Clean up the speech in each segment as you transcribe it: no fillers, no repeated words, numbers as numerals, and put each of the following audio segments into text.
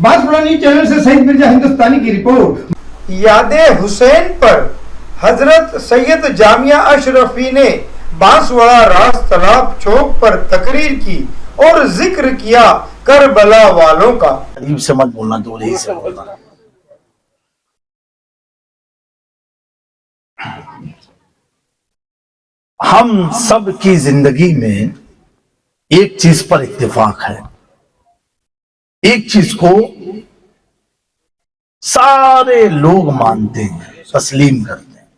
Banswara channel से सईद मिर्जा हिंदुस्तानी की report. याद हुसैन पर हजरत सैयद जामिया अशरफी ने बांसवाड़ा रास तालाब चौक पर तकरीर की और जिक्र किया करबला वालों का। अजीब से मत बोलना, दूर ही से बोलना। हम सब की जिंदगी में एक चीज पर इत्तेफाक है, एक चीज को सारे लोग मानते हैं, तस्लीम करते हैं।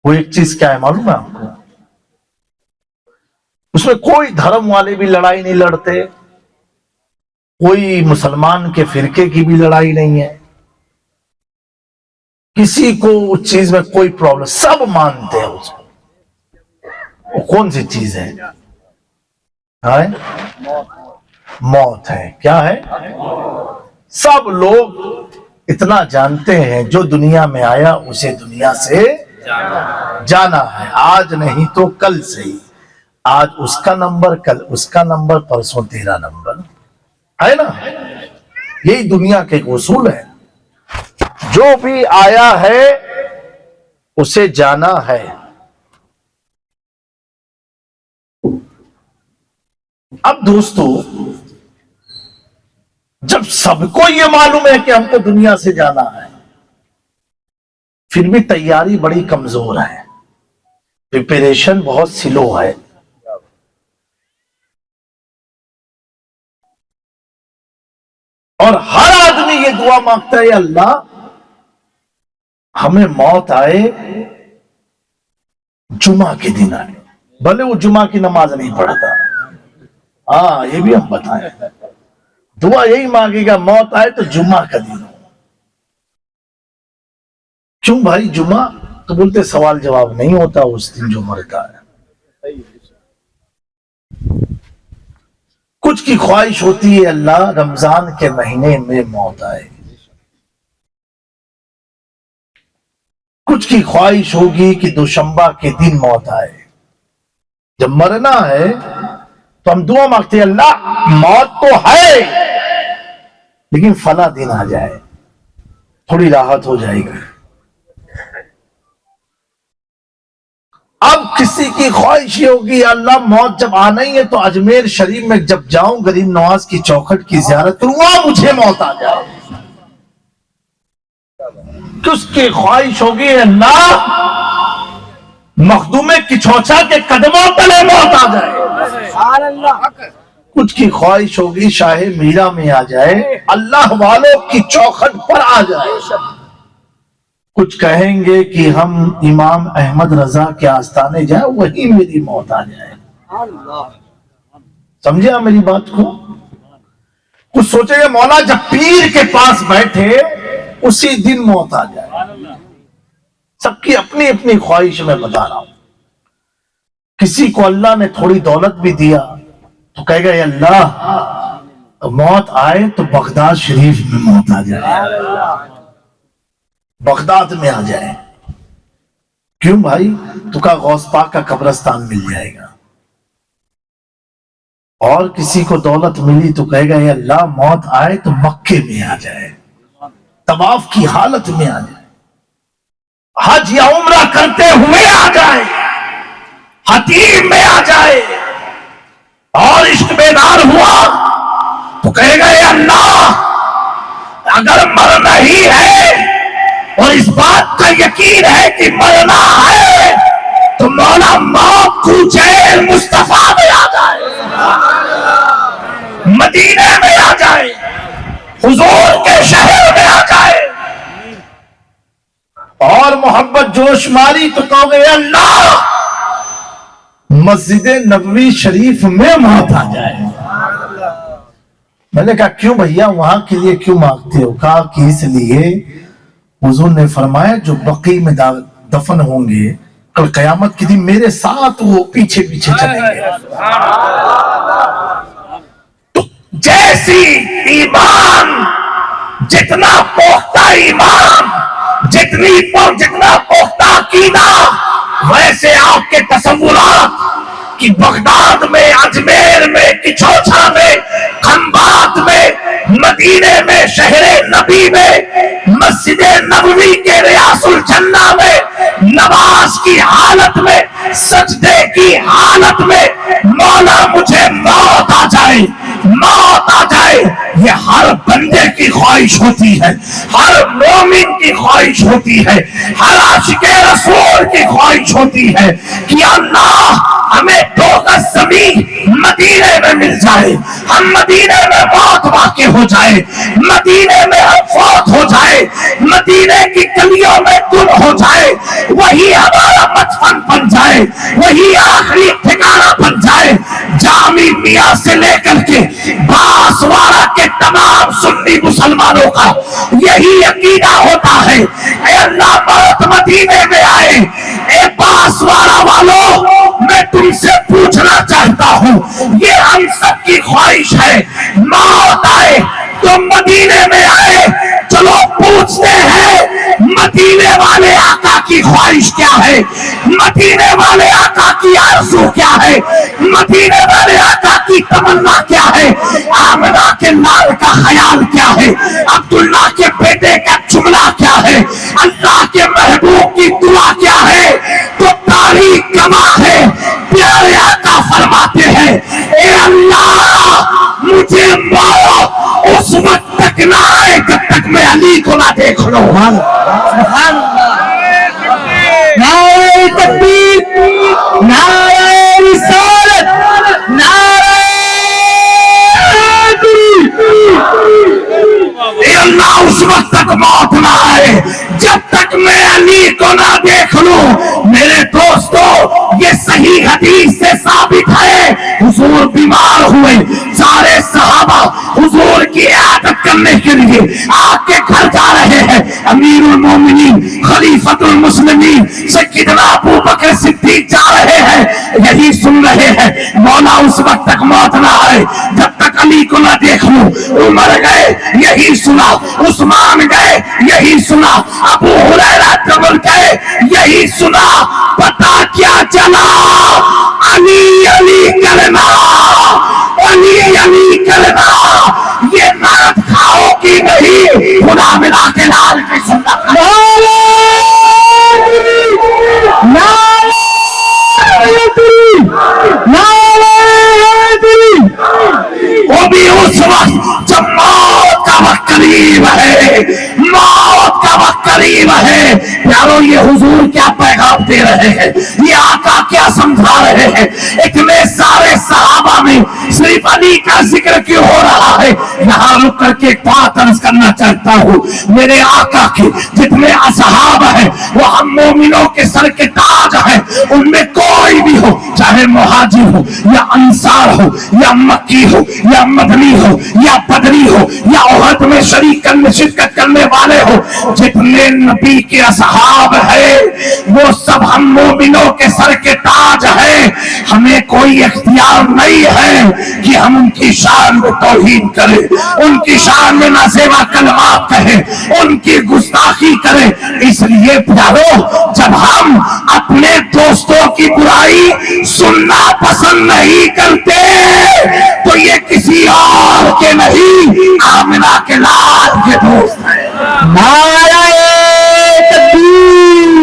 वो एक चीज क्या है मालूम है आपको? उसमें कोई धर्म वाले भी लड़ाई नहीं लड़ते, कोई मुसलमान के फिरके की भी लड़ाई नहीं है, किसी को उस चीज में कोई प्रॉब्लम, सब मानते हैं उसको। वो कौन सी चीज है? मौत है। क्या है? सब लोग इतना जानते हैं, जो दुनिया में आया उसे दुनिया से जाना है। आज नहीं तो कल से ही, आज उसका नंबर, कल उसका नंबर, परसों तेरा नंबर, है ना? यही दुनिया के एक उसूल है। जो भी आया है उसे जाना है। अब दोस्तों, जब सबको ये मालूम है कि हमको दुनिया से जाना है, फिर भी तैयारी बड़ी कमजोर है, प्रिपरेशन बहुत स्लो है। और हर आदमी ये दुआ मांगता है, अल्लाह हमें मौत आए जुमा के दिन आए, भले वो जुमा की नमाज नहीं पढ़ता। हाँ, ये भी हम बताएं, दुआ यही मांगेगा, मौत आए तो जुमा का दिन हो। क्यों भाई जुमा? तो बोलते सवाल जवाब नहीं होता उस दिन जो मरता है। कुछ की ख्वाहिश होती है, अल्लाह रमजान के महीने में मौत आए। कुछ की ख्वाहिश होगी कि दोशंबा के दिन मौत आए। जब मरना है तो हम दुआ मांगते हैं, अल्लाह मौत तो है लेकिन फला दिन आ जाए, थोड़ी राहत हो जाएगी। अब किसी की ख्वाहिश ये होगी, अल्लाह मौत जब आना ही है तो अजमेर शरीफ में जब जाऊं, गरीब नवाज की चौखट की ज़ियारत करूं, वहां मुझे मौत आ जाए। किसकी ख्वाहिश होगी, अल्लाह मखदूमे किचौचा के कदमों तले मौत आ जाए। कुछ की ख्वाहिश होगी शाहे मीरा में आ जाए, अल्लाह वालों की चौखट पर आ जाए। कुछ कहेंगे कि हम इमाम अहमद रजा के आस्थाने जाए, वही मेरी मौत आ जाए। समझे आप मेरी बात को? कुछ सोचेंगे मौला जब पीर के पास बैठे उसी दिन मौत आ जाए। सबकी अपनी अपनी ख्वाहिश में बता रहा हूं। किसी को अल्लाह ने थोड़ी दौलत भी दिया तो कहेगा, अल्लाह मौत आए तो बगदाद शरीफ में मौत आ जाए, बगदाद में आ जाए। क्यों भाई? तो का गौस पाक का कब्रिस्तान मिल जाएगा। और किसी को दौलत मिली तो कहेगा, अल्लाह मौत आए तो मक्के में आ जाए, तवाफ की हालत में आ जाए, हज या उम्रा करते हुए आ जाए, हतीम में आ जाए। और इश्क बेदार हुआ तो कहेगा, अल्लाह अगर मरना ही है और इस बात का यकीन है कि मरना है तो मौला मौत कुचैल मुस्तफा में आ जाए, मदीने में आ जाए, हुजूर के शहर में आ जाए। और मोहब्बत जोश मारी तो कहोगे, अल्लाह मस्जिद नबवी शरीफ में मौत आ जाए। मैंने कहा, क्यों भैया वहां के लिए क्यों मांगते हो? कहा कि इसलिए हुजूर ने फरमाया, जो बकी में दफन होंगे कल कयामत के दिन मेरे साथ वो पीछे पीछे चलेंगे। तो जैसी ईमान, जितना पुख्ता ईमान, जितना पुख्ता कीदा, वैसे आपके तसव्वुरात कि बगदाद में, अजमेर में, किचौछा में, खंबात में मदीने में, शहरे नबी में, मस्जिद नबवी के रियासुल जन्ना में, नमाज की हालत में, सजदे की हालत में मौला मुझे मौत आ जाए, मौत आ जाए। ये हर बंदे की ख्वाहिश होती है, हर मोमिन की ख्वाहिश होती है, हर आशिके रसूल की ख्वाहिश होती है कि अल्लाह हमें 2 गज ज़मीन मदीने में मिल जाए, हम मदीने में मौत वाक़ई हो जाए, मदीने में हम फौत हो जाए, मदीने की गलियों में गुम हो जाए, वही हमारा मदफन बन जाए, वही आखिरी ठिकाना बन जाए। जामी मियां से लेकर के बांसवाड़ा के तमाम सुन्नी मुसलमानों का यही अकीदा होता है, ऐ अल्लाह मौत मदीने में आए। ए बांसवाड़ा वालों, मैं तुमसे पूछना चाहता हूं, ये हम सब की ख्वाहिश है, मौत आए तो मदीने में आए। चलो पूछते हैं, मदीने वाले आका की ख्वाहिश क्या है, मदीने वाले आका की आरज़ू क्या है, मदीने वाले आका की तमन्ना क्या है, आमना के लाल का ख्याल क्या है, अब्दुल्ला के बेटे का जुमला क्या है, अल्लाह के महबूब की दुआ क्या है। तो तारीख गवाह है, प्यारे आका फरमाते हैं, ए अल्लाह मुझे मौत उस वक्त तक ना आए जब तक मैं अली को ना देख लो। नारे तकबीर, नारे रिसालत, नारे ए अल्लाह उस वक्त तक मौत ना आए जब तक मैं अली को ना देख लूं। मेरे दोस्तों, ये सही हदीस से साबित है, हुजूर बीमार हुए, सारे सहाबा हुजूर की इयादत करने के लिए आपके घर जा रहे हैं। अमीरुल मोमिनीन खलीफतुल मुस्लिमीन सय्यदना अबू बकर सिद्दीक जा रहे हैं, यही सुन रहे हैं, मौला उस वक्त तक मौत ना आए जब तक अली को ना देख लूं। उमर गए, यही सुना, उस्मान गए, यही सुना, अबू हुरैरा जबल गए, यही सुना। पता क्या चला, अली अली करना, अली अली करना, ये नात खाओ की नहीं, खुदा मिला के लाल की सुन्नत। वो भी उस वक्त जब मौत का वक्त करीब है, मौत का वक्त करीब है। प्यारो, ये हुजूर क्या पैगाम दे रहे हैं, ये आका क्या समझा रहे हैं। इतने सारे सहाबा में सिर्फ अली का जिक्र क्यों हो रहा है? यहाँ रुक करके एक बात अर्ज करना चाहता हूँ, मेरे आका के जितने असहाब हैं वो हम मोमिनों के सर के ताज हैं। उनमें कोई भी हो, चाहे मुहाजिर हो या अंसार हो या मक्की हो या मदनी हो या बदरी हो या उहद में शिरकत करने वाले हो, जितने नबी के असहाब है वो सब हम मोमिनों के सर के ताज है। हमें कोई इख्तियार नहीं है कि हम उनकी शान में तौहीन करें, उनकी शान में नासेवा कलमात कहें, उनकी गुस्ताखी करें। इसलिए प्यारो, जब हम अपने दोस्तों की बुराई सुनना पसंद नहीं करते तो ये किसी और के नहीं, आमिना के लाल के दोस्त हैं। नारे तकबीर,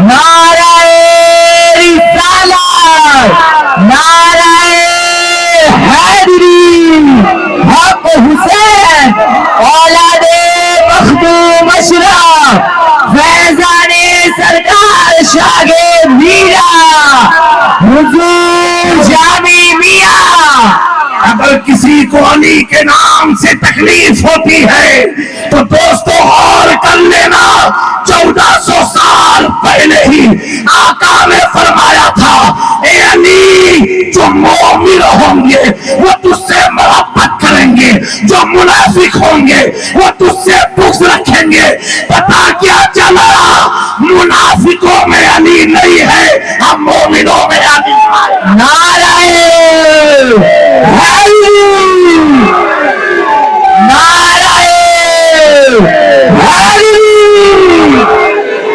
नारे रिसालत, नारे हैदरी, हक हुसैन औलादे मखदूम अशरफ, फैजाने सरकार शागे मीरा, हुजूर जामी मियां। अगर किसी को अली के नाम से तकलीफ होती है तो दोस्तों और कर लेना, 1400 साल पहले ही आका ने फरमाया था, ए अली, जो मोमिन होंगे वो तुझसे मोहब्बत करेंगे, जो मुनाफिक होंगे वो तुझसे बुग़्ज़ रखेंगे। पता क्या चला, मुनाफिकों में अली नहीं है, हम मोमिनों में अली है। नारे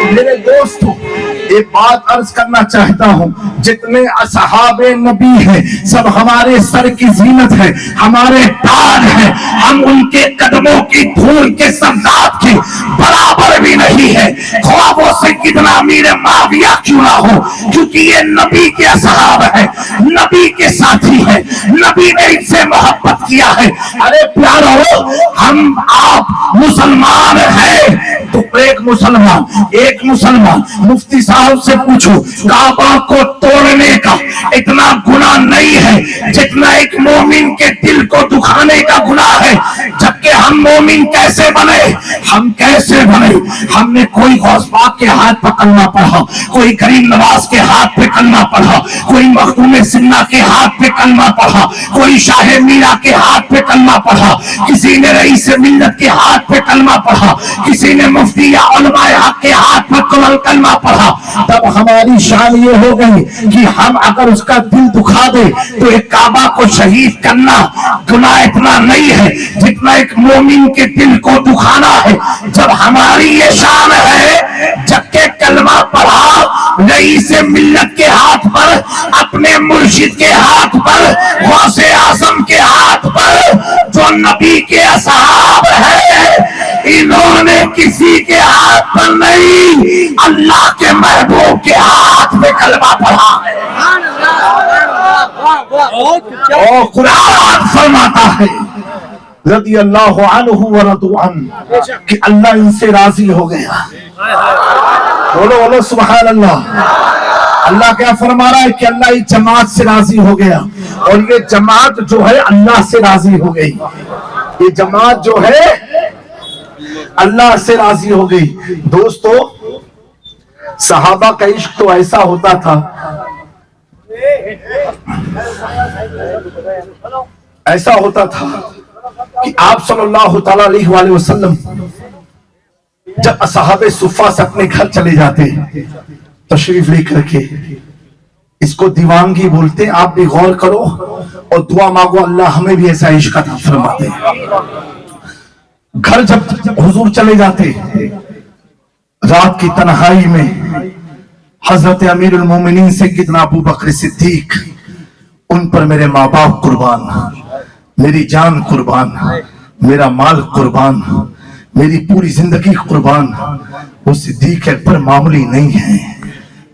मेरे दोस्तों, एक बात अर्ज करना चाहता हूँ, जितने असहाबे नबी हैं सब हमारे सर की जीनत है, हमारे ताज है। हम उनके कदमों की धूल के सरदार की बराबर भी नहीं है, ख्वाबों से कितना अमीर माविया क्यों ना हो, क्योंकि ये नबी के असहाब है, नबी के साथी है, नबी ने इनसे मोहब्बत किया है। अरे प्यारो, हम आप मुसलमान हैं तो एक मुसलमान मुफ्ती साहब से पूछो, काबा को तोड़ने का इतना गुनाह नहीं है जितना एक मोमिन के दिल को दुखाने का गुनाह है। जबकि हम मोमिन कैसे बने, हमने कोई गौसपाक के हाथ पर कलमा पढ़ा, कोई गरीब नवाज के हाथ पे कलमा पढ़ा, कोई मखदूम सिन्ना के हाथ पे कलमा पढ़ा, कोई शाह मीरा के हाथ पे कलमा पढ़ा, किसी ने रईस मिल्लत के हाथ पे कलमा पढ़ा, किसी ने मुफ्ती या उलमाए हक के हाथ पे कलमा पढ़ा। तब हमारी शान ये हो गई कि हम अगर उसका दिल दुखा दे तो एक काबा को शहीद करना गुनाह इतना नहीं है जितना एक मोमिन के दिल को दुखाना है। जब हमारी ये शान है, जबकि कलमा पढ़ा रईस मिल्लत के हाथ पर, अपने मुर्शिद के हाथ पर, गौसे आजम के हाथ पर, जो नबी के असहाब है, इन्होंने किसी के हाथ पर नहीं, अल्लाह के महबूब के हाथ में कलमा पढ़ा है। और कुरान फरमाता है रज़ी अल्लाहु अन्हु व रज़ू अन्हु कि अल्लाह इनसे राजी हो गया। बोलो बोलो सुभान अल्लाह। अल्लाह क्या फरमा रहा है कि अल्लाह इस जमात से राजी हो गया, और ये जमात जो है अल्लाह से राजी हो गई। ये जमात जो है अल्लाह से राजी हो गई। दोस्तों, सहाबा का इश्क तो ऐसा होता था, ऐसा होता था कि आप सल्लल्लाहु तआला अलैहि वसल्लम जब असहाबे सुफ़ा से अपने घर चले जाते तशरीफ लेकर के, इसको दीवानगी बोलते। आप भी गौर करो और दुआ मांगो अल्लाह हमें भी ऐसा इश्क अता फरमा दे। घर जब हुजूर चले जाते, रात की तन्हाई में हजरत अमीरुल मोमिनीन सैयदना अबू बकर सिद्दीक, उन पर मेरे माँ बाप कुर्बान, मेरी जान कुर्बान, मेरा माल कुर्बान, मेरी पूरी जिंदगी कुर्बान। वो सिद्दीक अकबर मामूली नहीं है।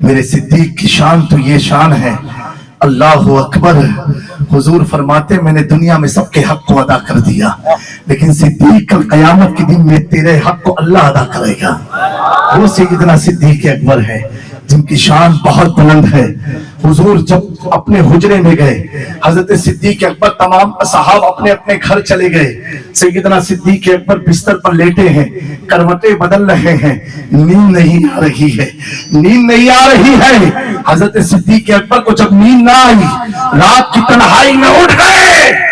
मेरे सिद्दीक की शान तो ये शान है, अल्लाहु अकबर। हुजूर फरमाते मैंने दुनिया में सबके हक को अदा कर दिया, लेकिन सिद्दीक कल कयामत के दिन में तेरे हक को अल्लाह अदा करेगा। वो सैयदना सिद्दीक अकबर है जिनकी शान बहुत बुलंद है। हुजूर जब अपने हुजरे में गए, हजरत सिद्दीक अकबर तमाम सहाब अपने अपने घर चले गए। सैयदना सिद्दीक अकबर बिस्तर पर लेटे हैं, करवटें बदल रहे हैं, नींद नहीं आ रही है, नींद नहीं आ रही है। हजरत सिद्दीक अकबर को जब नींद ना आई, रात की तन्हाई में उठ गए,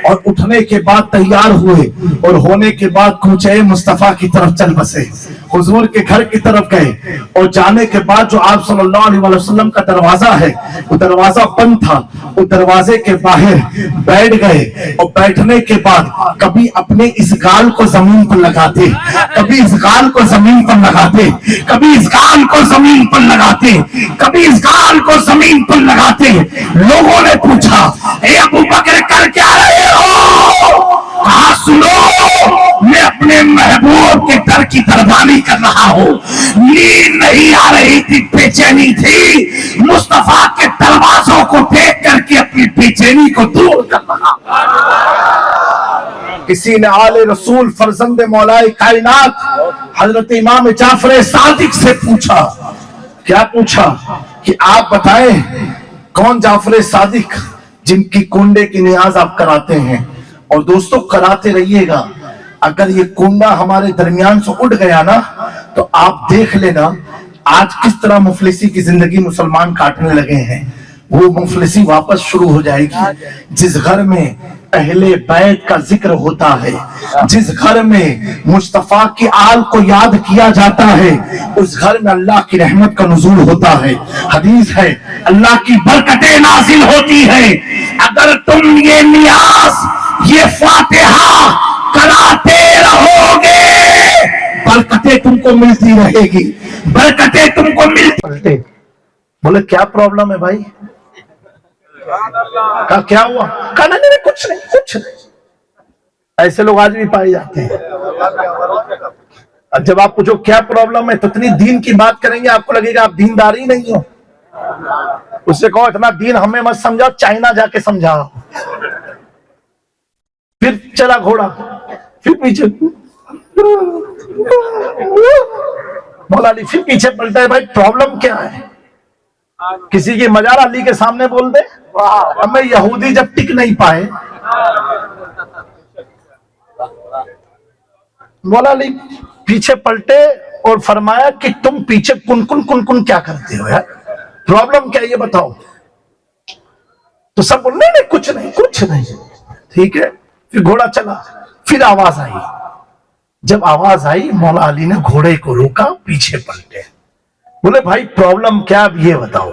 और उठने के बाद तैयार हुए, और होने के बाद कूचे मुस्तफा की तरफ चल बसे, हुजूर के घर की तरफ गए। और जाने के बाद जो आप सल्लल्लाहु अलैहि वसल्लम का दरवाजा है, वो दरवाजा बंद था, वो दरवाजे के बाहर बैठ गए। और बैठने के बाद कभी अपने इस गाल को जमीन पर लगाते, कभी इस गाल को जमीन पर लगाते, कभी इस गाल को जमीन पर लगाते, कभी इस गाल को जमीन पर लगाते। लोगों ने पूछा, ए अबू बकर कर क्या रहे हो? कहा सुनो, मैं अपने महबूब के दर की तरबानी कर रहा हूँ। नींद नहीं आ रही थी, बेचैनी थी। मुस्तफा के दरवाजों को देख करके अपनी बेचैनी को दूर कर रहा। किसी ने आले रसूल फरजंद मौलाए कायनात हजरत इमाम जाफर सादिक से पूछा, क्या पूछा कि आप बताएं कौन जाफर सादिक जिनकी कुंडे की नियाज आप कराते हैं। और दोस्तों, कराते रहिएगा। अगर ये कुंडा हमारे दरमियान से उठ गया ना, तो आप देख लेना आज किस तरह मुफलिसी की जिंदगी मुसलमान काटने लगे हैं। वो मुफलिसी वापस शुरू हो जाएगी। जिस घर में अहले बैत का जिक्र होता है, जिस घर में मुस्तफा की आल को याद किया जाता है, उस घर में अल्लाह की रहमत का नुज़ूल होता है। हदीस है, अल्लाह की बरकतें नाजिल होती है। अगर तुम ये नियाज, ये फातिहा कराते रहोगे, बरकतें तुमको मिलती रहेगी, बरकतें तुमको मिलती। बोले क्या प्रॉब्लम है भाई? कहा क्या हुआ? कहा नहीं नहीं कुछ नहीं कुछ नहीं। ऐसे लोग आज भी पाए जाते हैं। जब आप पूछो क्या प्रॉब्लम है तो इतनी दीन की बात करेंगे आपको लगेगा आप दीनदार ही नहीं हो। उससे कहो इतना दीन हमें मत समझाओ, चाइना जाके समझाओ। फिर चला घोड़ा, फिर पीछे मौला अली फिर पीछे पलटा है, भाई प्रॉब्लम क्या है? किसी की मजार अली के सामने बोल दे। अब मैं यहूदी जब टिक नहीं पाए, मौला अली पीछे पलटे और फरमाया कि तुम पीछे कुन क्या करते हो यार, प्रॉब्लम क्या है ये बताओ। तो सब बोल नहीं कुछ नहीं। ठीक है, फिर घोड़ा चला, फिर आवाज आई। जब आवाज आई मौला अली ने घोड़े को रोका, पीछे पलटे, बोले भाई प्रॉब्लम क्या अब ये बताओ।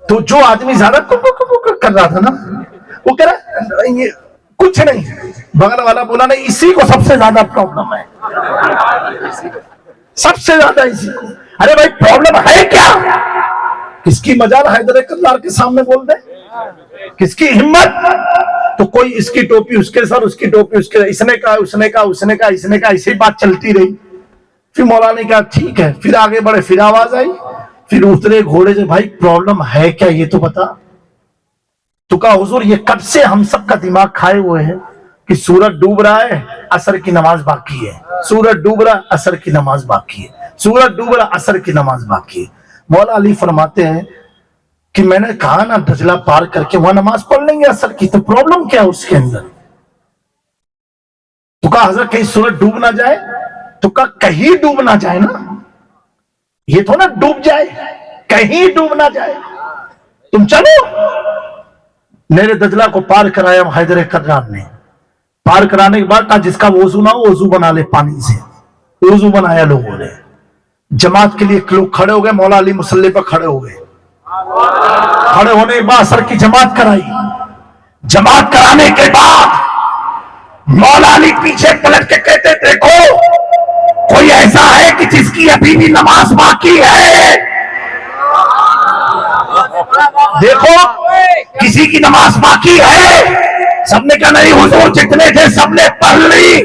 तो जो आदमी ज्यादा कर रहा था ना, वो कह रहा ये कुछ नहीं। बगल वाला बोला नहीं, इसी को सबसे ज्यादा प्रॉब्लम है, सबसे ज्यादा इसी को। अरे भाई प्रॉब्लम है क्या? किसकी मजाल हैदर कल्लार के सामने बोल दे? किसकी हिम्मत? तो कोई इसकी टोपी उसके सर, उसकी टोपी उसके, इसने कहा उसने कहा उसने कहा इसने कहा, ऐसी बात चलती रही। फिर मौला ने कहा ठीक है, फिर आगे बढ़े, फिर आवाज आई, फिर उतरे घोड़े से, भाई प्रॉब्लम है क्या ये तो बता। तो कहा हुजूर ये कब से हम सब का दिमाग खाए हुए हैं कि सूरज डूब रहा है, असर की नमाज बाकी है, सूरज डूब रहा, असर की नमाज बाकी है, सूरज डूब रहा, असर की नमाज बाकी है। मौला अली फरमाते हैं कि मैंने कहा ना दजला पार करके वहां नमाज पढ़ लेंगे असर की, तो प्रॉब्लम क्या है उसके अंदर? तो कहा हजरत कहीं सूरज डूब ना जाए। तो कहा कहीं डूब ना जाए ना, ये तो ना डूब जाए, कहीं डूब ना जाए, तुम चलो। मेरे दजला को पार कराया हैदर कर्रार ने। पार कराने के बाद कहा जिसका वजू ना हो वजू बना ले पानी से। वजू बनाया लोगों ने, जमात के लिए लोग खड़े हो गए, मौला अली मुसल्ले पर खड़े हो गए। खड़े होने के बाद असर की जमात कराई। जमात कराने के बाद मौला अली पीछे पलट के कहते देखो कोई ऐसा है कि जिसकी अभी भी नमाज बाकी है? देखो किसी की नमाज बाकी है? सबने कहा नहीं हुजूर, जितने थे सबने पढ़ ली।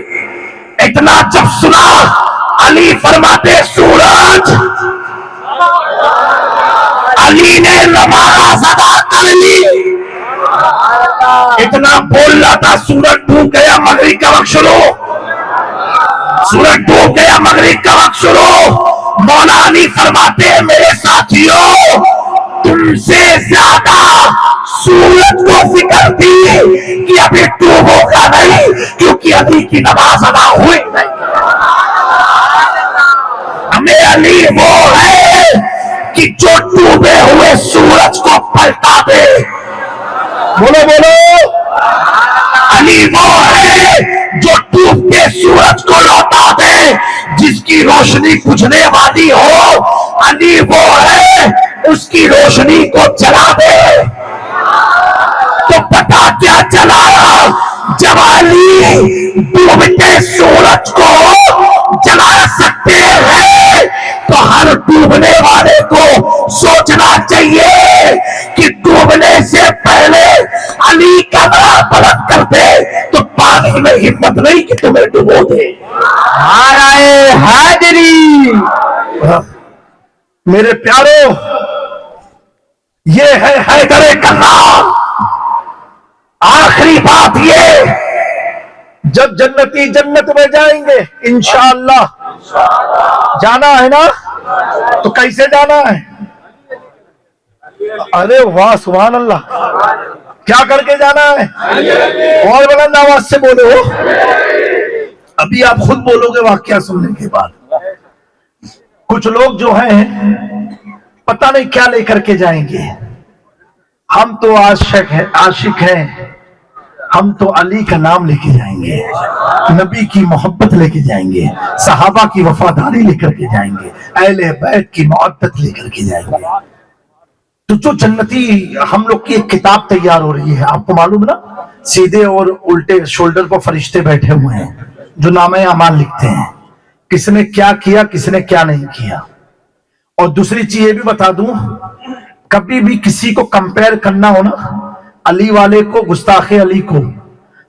इतना जब सुना, अली फरमाते सूरज, अली ने नमाज अदा कर ली। इतना बोल रहा था, सूरज डूब गया, मगरिब का वक्त शुरू, सूरज डूब गया, मगरिब का वक्त शुरू। मौला अली फरमाते हैं मेरे साथियों, तुमसे ज्यादा सूरज को फिक्र थी कि अभी डूबोगा नहीं, क्योंकि अली की नमाज अदा हुई नहीं। हमें अली वो है कि जो डूबे हुए सूरज को पलटा दे। बोलो बोलो, अली वो है जो डूबते सूरज को लौटा दे, जिसकी रोशनी बुझने वाली हो। अली वो है उसकी रोशनी को जला दे। तो पता क्या चला, जब अली डूबते सूरज को जला सकते हैं तो हर डूबने वाले को सोचना चाहिए कि डूबने से पहले अली का नाम बुलंद कर दे, तो पानी में हिम्मत नहीं कि तुम्हें डुबो दे। नाराए हाजिरी। मेरे प्यारो, ये है हैदर कल्लार। आखिरी बात ये, जब जन्नती जन्नत में जाएंगे इंशाअल्लाह, जाना है ना, तो कैसे जाना है? अरे वाह सुभान अल्लाह, क्या करके जाना है? और बुलंद आवाज से बोलो। अभी आप खुद बोलोगे वाकया सुनने के बाद। कुछ लोग जो हैं पता नहीं क्या लेकर के जाएंगे। हम तो आशिक हैं, हम तो अली का नाम लेके जाएंगे, नबी की मोहब्बत लेके जाएंगे, सहाबा की वफादारी लेकर के जाएंगे, अहले बैत की मोहब्बत लेकर के जाएंगे। तो जो जन्नती, हम लोग की एक किताब तैयार हो रही है, आपको मालूम ना, सीधे और उल्टे शोल्डर पर फरिश्ते बैठे हुए हैं जो नामे अमाल लिखते हैं, किसने क्या किया किसने क्या नहीं किया। اور دوسری چیز یہ بھی بتا دوں، کبھی بھی کسی کو کمپیئر کرنا ہو نا، علی والے کو، گستاخ علی کو،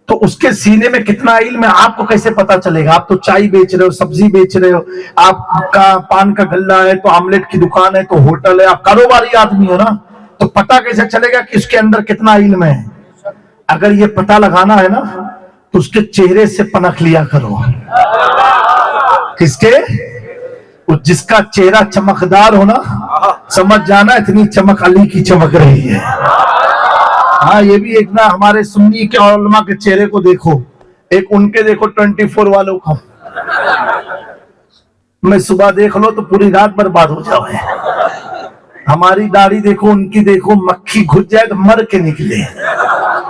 تو اس کے سینے میں کتنا علم ہے آپ کو کیسے پتا چلے گا؟ آپ تو چائے بیچ رہے ہو، سبزی بیچ رہے ہو، آپ کا پان کا گلہ ہے تو آملیٹ کی دکان ہے تو ہوٹل ہے، آپ کاروباری آدمی ہو نا، تو پتا کیسے چلے گا کہ اس کے اندر کتنا علم ہے؟ اگر یہ پتا لگانا ہے نا تو اس کے چہرے سے پنکھ لیا کرو. کس کے؟ جس کا چہرہ چمکدار ہو نا، سمجھ جانا اتنی چمک علی کی چمک رہی ہے. ہاں یہ بھی ایک نا، ہمارے سنی کے علماء کے چہرے کو دیکھو، ایک ان کے دیکھو 24 والوں کو، میں صبح دیکھ لو تو پوری رات برباد ہو جاؤ. ہماری داڑھی دیکھو، ان کی دیکھو، مکھی گھس جائے تو مر کے نکلے،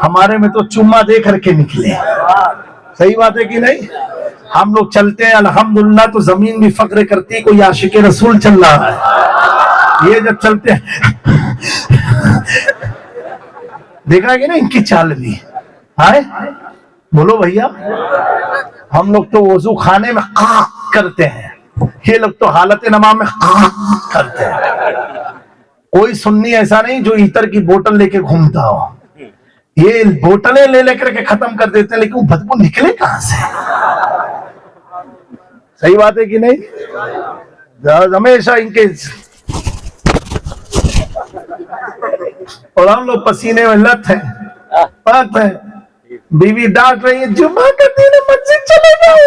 ہمارے میں تو چما دے کر کے نکلے. صحیح بات ہے کہ نہیں؟ ہم لوگ چلتے ہیں الحمدللہ تو زمین بھی فخر کرتی، کوئی عاشق رسول چل رہا ہے. یہ جب چلتے ہیں دیکھا کہ نا ان کی چال بھی ہے. بولو بھیا، ہم لوگ تو وضو خانے میں کرتے ہیں، یہ لوگ تو حالت نماز میں کرتے ہیں. کوئی سنی ایسا نہیں جو عطر کی بوتل لے کے گھومتا ہو، یہ بوتلیں لے کر کے ختم کر دیتے ہیں، لیکن وہ بدبو نکلے کہاں سے؟ صحیح بات ہے کہ نہیں؟ ہمیشہ ان کے اور ہم لوگ پسینے میں لت ہیں، بات ہے. بیوی ڈانٹ رہی ہے، جمعہ کا دن ہے مسجد چلے جاؤ،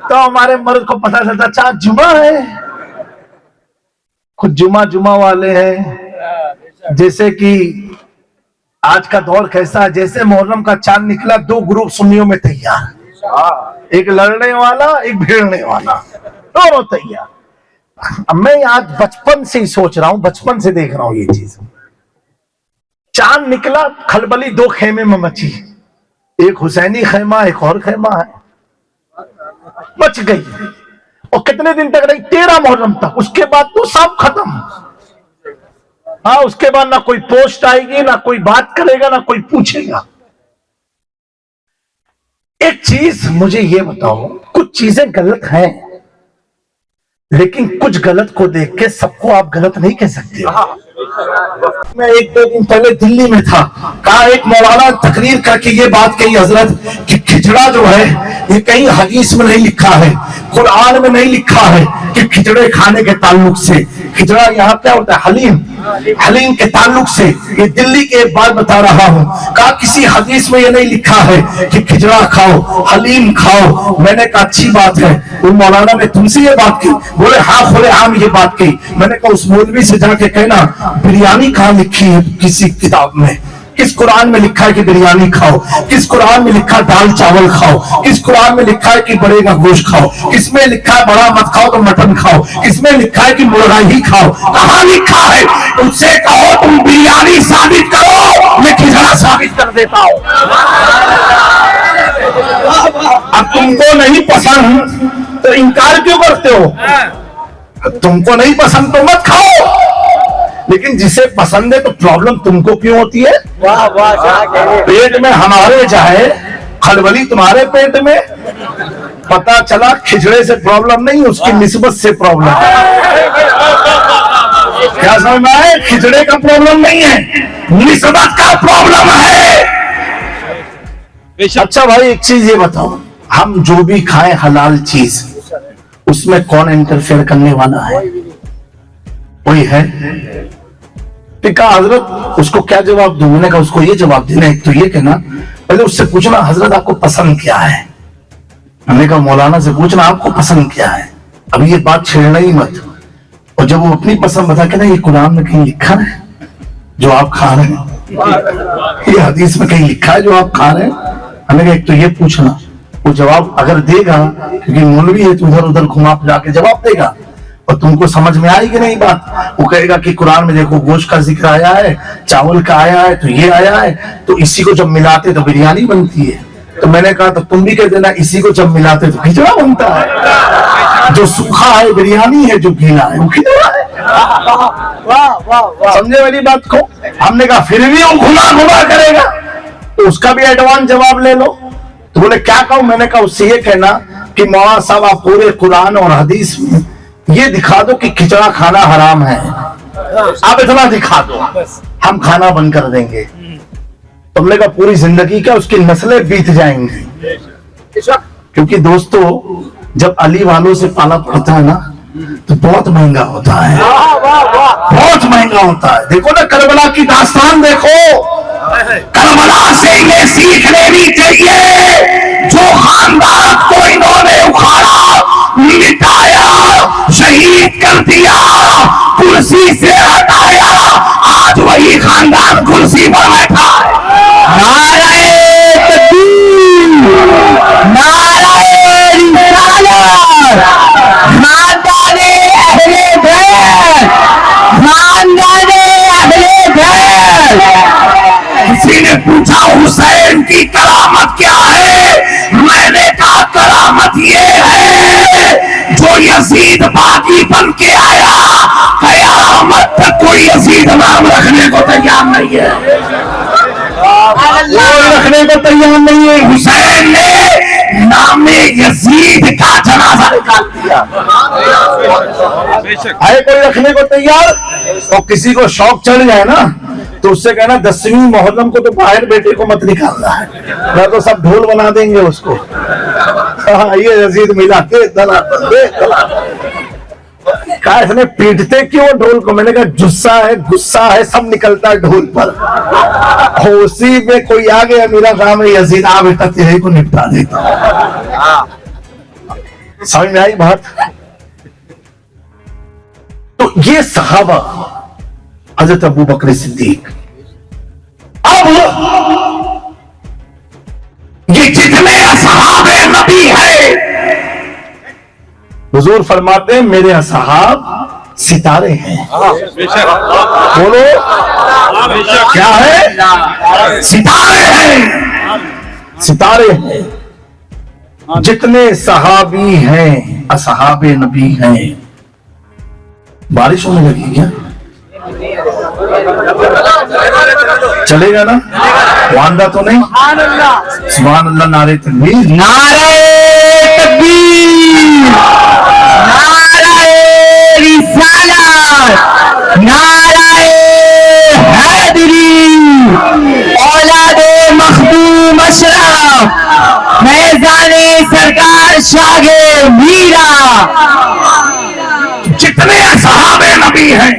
تو ہمارے مرد کو پتا چلتا چاہ جمعہ ہے. خود جمعہ والے ہیں. جیسے کہ آج کا دور کیسا ہے، جیسے محرم کا چاند نکلا 2 گروپ سنیوں میں تیار، ایک لڑنے والا ایک بھیڑنے والا، دونوں تیار. اب میں آج بچپن سے ہی سوچ رہا ہوں، بچپن سے دیکھ رہا ہوں یہ چیز. چاند نکلا، کھلبلی 2 خیمے میں مچی، ایک حسینی خیمہ ایک اور خیمہ ہے، مچ گئی. اور کتنے دن تک رہی؟ 13 محرم تک. اس کے بعد تو سب ختم. ہاں اس کے بعد نہ کوئی پوسٹ آئے گی، نہ کوئی بات کرے گا، نہ کوئی پوچھے گا. ایک چیز مجھے یہ بتاؤ، کچھ چیزیں غلط ہیں لیکن کچھ غلط کو دیکھ کے سب کو آپ غلط نہیں کہہ سکتے. میں 1-2 دن پہلے دلی میں تھا، کہا ایک مولانا تقریر کر کے یہ بات کہی حضرت کہ کھچڑا جو ہے یہ کہیں حدیث میں نہیں لکھا ہے، قرآن میں نہیں لکھا ہے کہ کھچڑے کھانے کے تعلق سے. کھچڑا یہاں کیا ہوتا ہے؟ حلیم کے تعلق سے. یہ دلی کے ایک بات بتا رہا ہوں، کہا کسی حدیث میں یہ نہیں لکھا ہے کہ کھچڑا کھاؤ، حلیم کھاؤ. میں نے کہا اچھی بات ہے، وہ مولانا نے تم سے یہ بات کی؟ بولے ہاں کھلے عام یہ بات کی. میں نے کہا اس مولوی سے جا کے کہنا بریانی کہاں لکھی ہے کسی کتاب میں؟ کس قرآن میں لکھا ہے کہ بریانی کھاؤ؟ کس قرآن میں لکھا ہے دال چاول کھاؤ؟ کس قرآن میں لکھا ہے کہ بڑے کا گوشت کھاؤ؟ کس میں لکھا ہے بڑا مت کھاؤ تو مٹن کھاؤ؟ کس میں لکھا ہے کہ مرغا ہی کھاؤ؟ کہاں لکھا ہے؟ ان سے کہو تم بریانی ثابت کرو، میں کھچڑا ثابت کر دیتا ہوں. اب تم کو نہیں پسند تو انکار کیوں کرتے ہو؟ تم کو نہیں پسند تو مت کھاؤ، لیکن جسے پسند ہے تو پرابلم تم کو کیوں ہوتی ہے؟ پیٹ میں ہمارے جائے، کھلبلی تمہارے پیٹ میں. پتا چلا کھچڑے سے پرابلم نہیں، اس کی نسبت سے پرابلم ہے. کیا سمجھ میں آئے؟ کھچڑے کا پرابلم نہیں ہے، نسبت کا پرابلم ہے. اچھا بھائی ایک چیز یہ بتاؤ، ہم جو بھی کھائیں حلال چیز، اس میں کون انٹرفیئر کرنے والا ہے؟ کوئی ہے؟ کہا حضرت اس کو کیا جواب دوں؟ میں نے کہا اس کو یہ جواب دینا، ایک تو یہ کہنا پہلے اس سے پوچھنا حضرت آپ کو پسند کیا ہے. میں نے کہا مولانا سے پوچھنا آپ کو پسند کیا ہے. اب یہ بات چھیڑنا ہی مت. اور جب وہ اپنی پسند بتا کے نا یہ قرآن میں کہیں لکھا ہے جو آپ کھا رہے ہیں، یہ حدیث میں کہیں لکھا ہے جو آپ کھا رہے ہیں. ہم نے کہا ایک تو یہ پوچھنا، وہ جواب اگر دے گا کیونکہ مولوی ہے تو ادھر ادھر گھما پھرا کے جواب دے گا اور تم کو سمجھ میں آئے گی نہیں بات. وہ کہے گا کہ قرآن میں دیکھو گوشت کا ذکر آیا ہے، چاول کا آیا ہے، تو یہ آیا ہے، تو اسی کو جب ملاتے تو بریانی بنتی ہے. تو میں نے کہا تو تم بھی کہہ دینا اسی کو جب ملاتے تو کھچڑا بنتا ہے. جو سوکھا ہے بریانی ہے، جو گیلا ہے وہ کھچڑا ہے. سمجھے والی بات کو؟ ہم نے کہا پھر بھی وہ گھما کرے گا تو اس کا بھی ایڈوانس جواب لے لو. تو بولے کیا کہوں؟ میں نے کہا اس سے یہ کہنا کہ مولانا صاحب آپ پورے قرآن اور حدیث میں یہ دکھا دو کہ کھچڑا کھانا حرام ہے، آپ اتنا دکھا دو، ہم کھانا بند کر دیں گے۔ تم نے کہا پوری زندگی کا اس کی نسلیں بیت جائیں گی، کیونکہ دوستو جب علی والوں سے پالا پڑتا ہے نا تو بہت مہنگا ہوتا ہے، بہت مہنگا ہوتا ہے۔ دیکھو نا کربلا کی داستان دیکھو، کربلا سے یہ سیکھ لینی چاہیے، جو خاندان کو انہوں نے اکھاڑا، مٹایا، شہید کر دیا، کرسی سے ہٹایا، آج وہی خاندان کرسی پر بیٹھا ہے۔ نعرہ تکبیر، نعرہ رسالت، خاندان اہل بیت، خاندان اہل بیت۔ کسی نے پوچھا حسین کی کرامت کیا ہے؟ میں نے کہا کرامت یہ ہے جو یزید باغی بن کے آیا، قیامت تک کوئی یزید نام رکھنے کو تیار نہیں ہے، کوئی رکھنے کو تیار نہیں ہے۔ حسین نے نام یزید کا جنازہ نکال دیا، ہے کوئی رکھنے کو تیار؟ اور کسی کو شوق چڑھ جائے نا تو اس سے کہنا 10ویں محرم کو تو باہر بیٹے کو مت نکالنا ہے، میں تو سب ڈھول بنا دیں گے اس کو۔ یہ یزید ملا کے کہا اس نے پیٹتے کیوں ڈھول کو؟ میں نے کہا جسہ ہے، غصہ ہے، سب نکلتا ہے ڈھول پر، اسی میں کوئی آ گیا میرا کام ہے یزید آ بیٹا تیرے کو نپٹا دیتا ہوں۔ سمجھ میں آئی بات؟ تو یہ صحابہ، حضرت ابو بکر صدیق، اب یہ جتنے اصحاب نبی ہیں، حضور فرماتے ہیں میرے اصحاب ستارے ہیں۔ بولو کیا ہے؟ ستارے ہیں، ستارے ہیں۔ جتنے صحابی ہیں اصحاب نبی ہیں۔ بارش ہونے لگی کیا؟ چلے گا نا؟ واندہ تو نہیں؟ سبحان اللہ، نعرہ تکبیر، نعرہ تکبیر، نعرہ رسالت، نعرہ حیدری، اولاد مخدوم اشرف، فیضان سرکار شاہ میرا۔ جتنے اصحاب نبی ہیں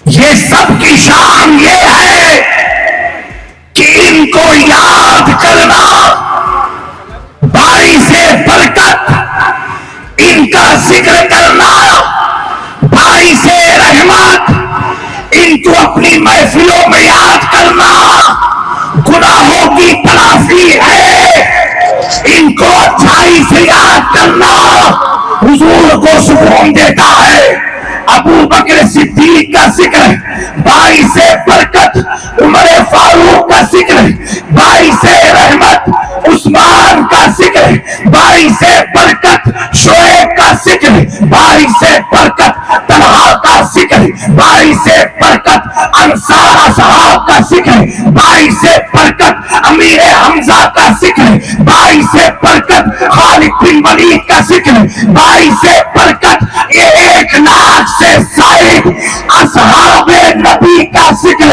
یہ سب کی شان یہ ہے کہ ان کو یاد کرنا باعث برکت، ان کا ذکر کرنا باعث رحمت، ان کو اپنی محفلوں میں یاد کرنا گناہوں کی تلافی ہے، ان کو اچھائی سے یاد کرنا حضور کو سکون دیتا ہے۔ ابو بکر صدیق کا ذکر باعث برکت، عمر فاروق کا ذکر باعث رحمت، عثمان کا ذکر باعث برکت، شعیب کا ذکر باعث برکت، طلحہ کا ذکر باعث برکت، انصار اصحاب کا ذکر باعث برکت، امیر حمزہ کا ذکر باعث برکت، خالد بن ولید کا ذکر باعث برکت، ایک لاکھ سے زائد اصحاب نبی کا ذکر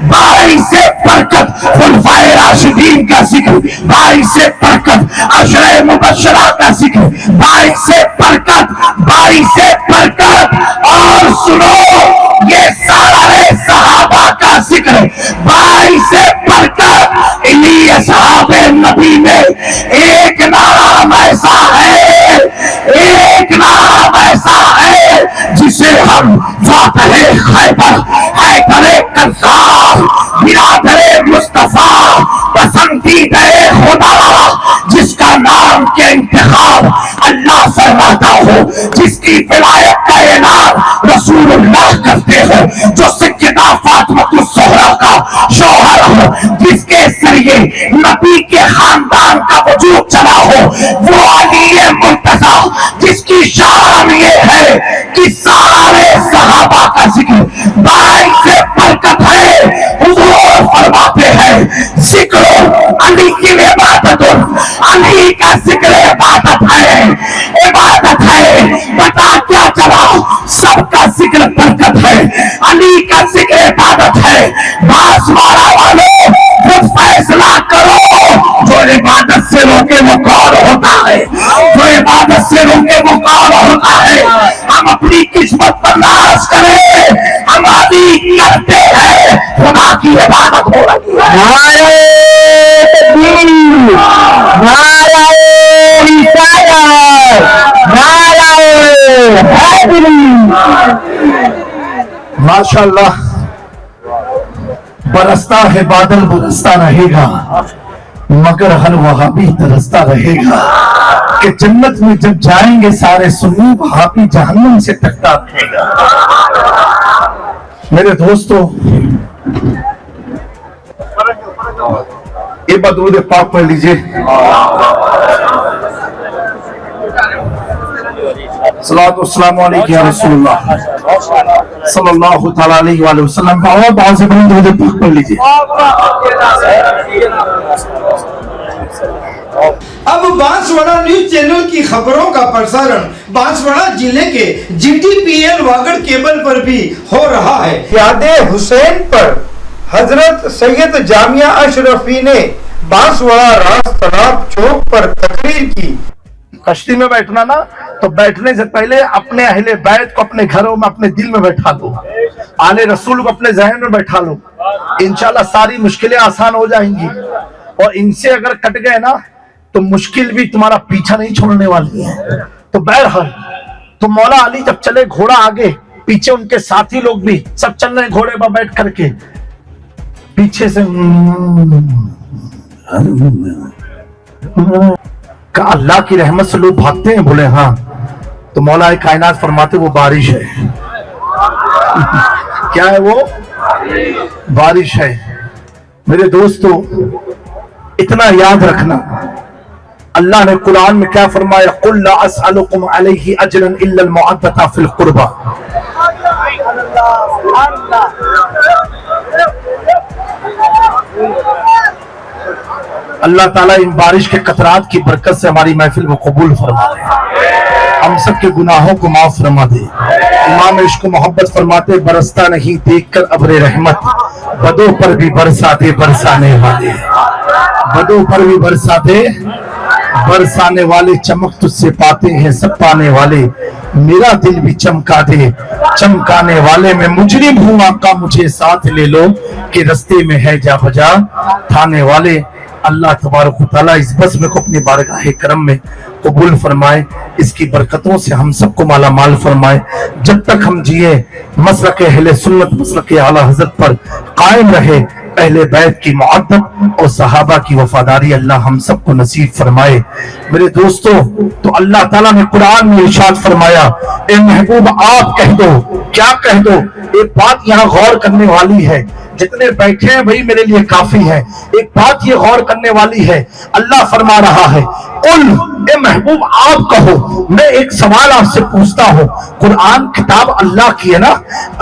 باعث برکت، خلفائے راشدین کا ذکر باعث برکت، عشرہ مبشرہ کا ذکر باعث برکت، باعث برکت۔ اور سنو یہ سارے صحابہ کا ذکر باعث برکت۔ انہی اصحاب نبی میں ایک نام ایسا ہے، ایک نام ایسا ہے جسے ہم فاتح خیبر، حیدر کرار، برادر مصطفیٰ، پسندیدہ خدا، جس کا نام کے انتخاب اللہ فرماتا ہو، جس کی ولایت کا اعلان رسول اللہ کرتے ہو، جو سیدہ فاطمہ الزہرا کا شوہر ہو، جس کے ذریعے نبی کے خاندان کا وجود چلا ہو، وہ علی مرتضیٰ، جس کی شان یہ ہے کہ سارے صحابہ کا ذکر باعث برکت ہے۔ حضور فرماتے ہیں ذکر علی کی عبادت، علی کا ذکر عبادت ہے، عبادت ہے۔ بتا इबादती करते हैं, खुदा की इबादत हो रही है। नारे तकबीर, नारे रिसालत, नारे हैदरी। माशाअल्लाह, बरसता है बादल बरसता रहेगा, मगर हर वहाबी तरसता रहेगा कि जन्नत में जब जाएंगे सारे सुन्नी, वहाबी जहन्नम से टकरा रहेगा। मेरे दोस्तों, ये बदरूद पाक पढ़ लीजिए। सलातो वस्सलामु अलैका या रसूलल्लाह सल्लल्लाहु तआला अलैहि वसल्लम। और बहुत से बड़ी दरूद पाक पढ़ लीजिए। अब बांसवाड़ा न्यूज चैनल की खबरों का प्रसारण बांसवाड़ा जिले के GTPL वागड़ केबल पर भी हो रहा है। यादे हुसैन पर हजरत सैयद जामिया अशरफी ने बांसवाड़ा रास तालाब चौक पर तकरीर की। कश्ती में बैठना ना, तो बैठने से पहले अपने अहले बैत को अपने घरों में अपने दिल में बैठा दो, आले रसूल को अपने जहन में बैठा लो, इंशाल्लाह सारी मुश्किलें आसान हो जाएंगी। और इनसे अगर कट गए ना तो मुश्किल भी तुम्हारा पीछा नहीं छोड़ने वाली है। तो बहरहाल, तो मौला अली जब चले घोड़ा आगे, पीछे उनके साथी लोग भी सब चल रहे घोड़े पर बैठ करके, पीछे से का अल्लाह की रहमत से लोग भागते हैं। बोले हाँ, तो मौला कायनात फरमाते वो बारिश है। क्या है वो? बारिश है। मेरे दोस्तों, इतना याद रखना, अल्लाह ने कुरान में क्या फरमाया, कुल ला अस्अलुकुम अलैहि अजरन इल्ला अल मुअद्दता फिल कुर्बा। अल्लाह ताला इन बारिश के कतरात की बरकत से हमारी महफिल को कबूल फरमा दे, हम सब के गुनाहों को माफ फरमा दे। इमाम इश्क मोहब्बत फरमाते, बरसता नहीं देखकर अब्रे रहमत, बदों पर भी बरसाते बरसाने वाले, बदों पर भी बरसाते बरसाने वाले, चमक तुझसे पाते हैं सब पाने वाले, मेरा दिल भी चमका दे चमकाने वाले। मैं मुजरिम हूँ आका मुझे साथ ले लो, कि रस्ते में है जा बजा थाने वाले। अल्लाह तबारक व तआला इस बज़्म को अपनी बारगाह करम में कबूल फरमाए, इसकी बरकतों से हम सबको माला माल फरमाए। जब तक हम जिए मसलक अहले सुन्नत, मसलक आला हज़रत पर कायम रहे, अहले बैत की मुअद्दत और सहाबा की वफादारी अल्लाह हम सबको नसीब फरमाए। मेरे दोस्तों, तो अल्लाह ताला ने कुरान में इरशाद फरमाया, ए महबूब आप कह दो। क्या कह दो? एक बात यहाँ गौर करने वाली है, जितने बैठे हैं भाई मेरे लिए काफी है। एक बात ये गौर करने वाली है, अल्लाह फरमा रहा है, कुल ए महबूब आप कहो। मैं एक सवाल आपसे पूछता हूँ, कुरान किताब अल्लाह की है ना,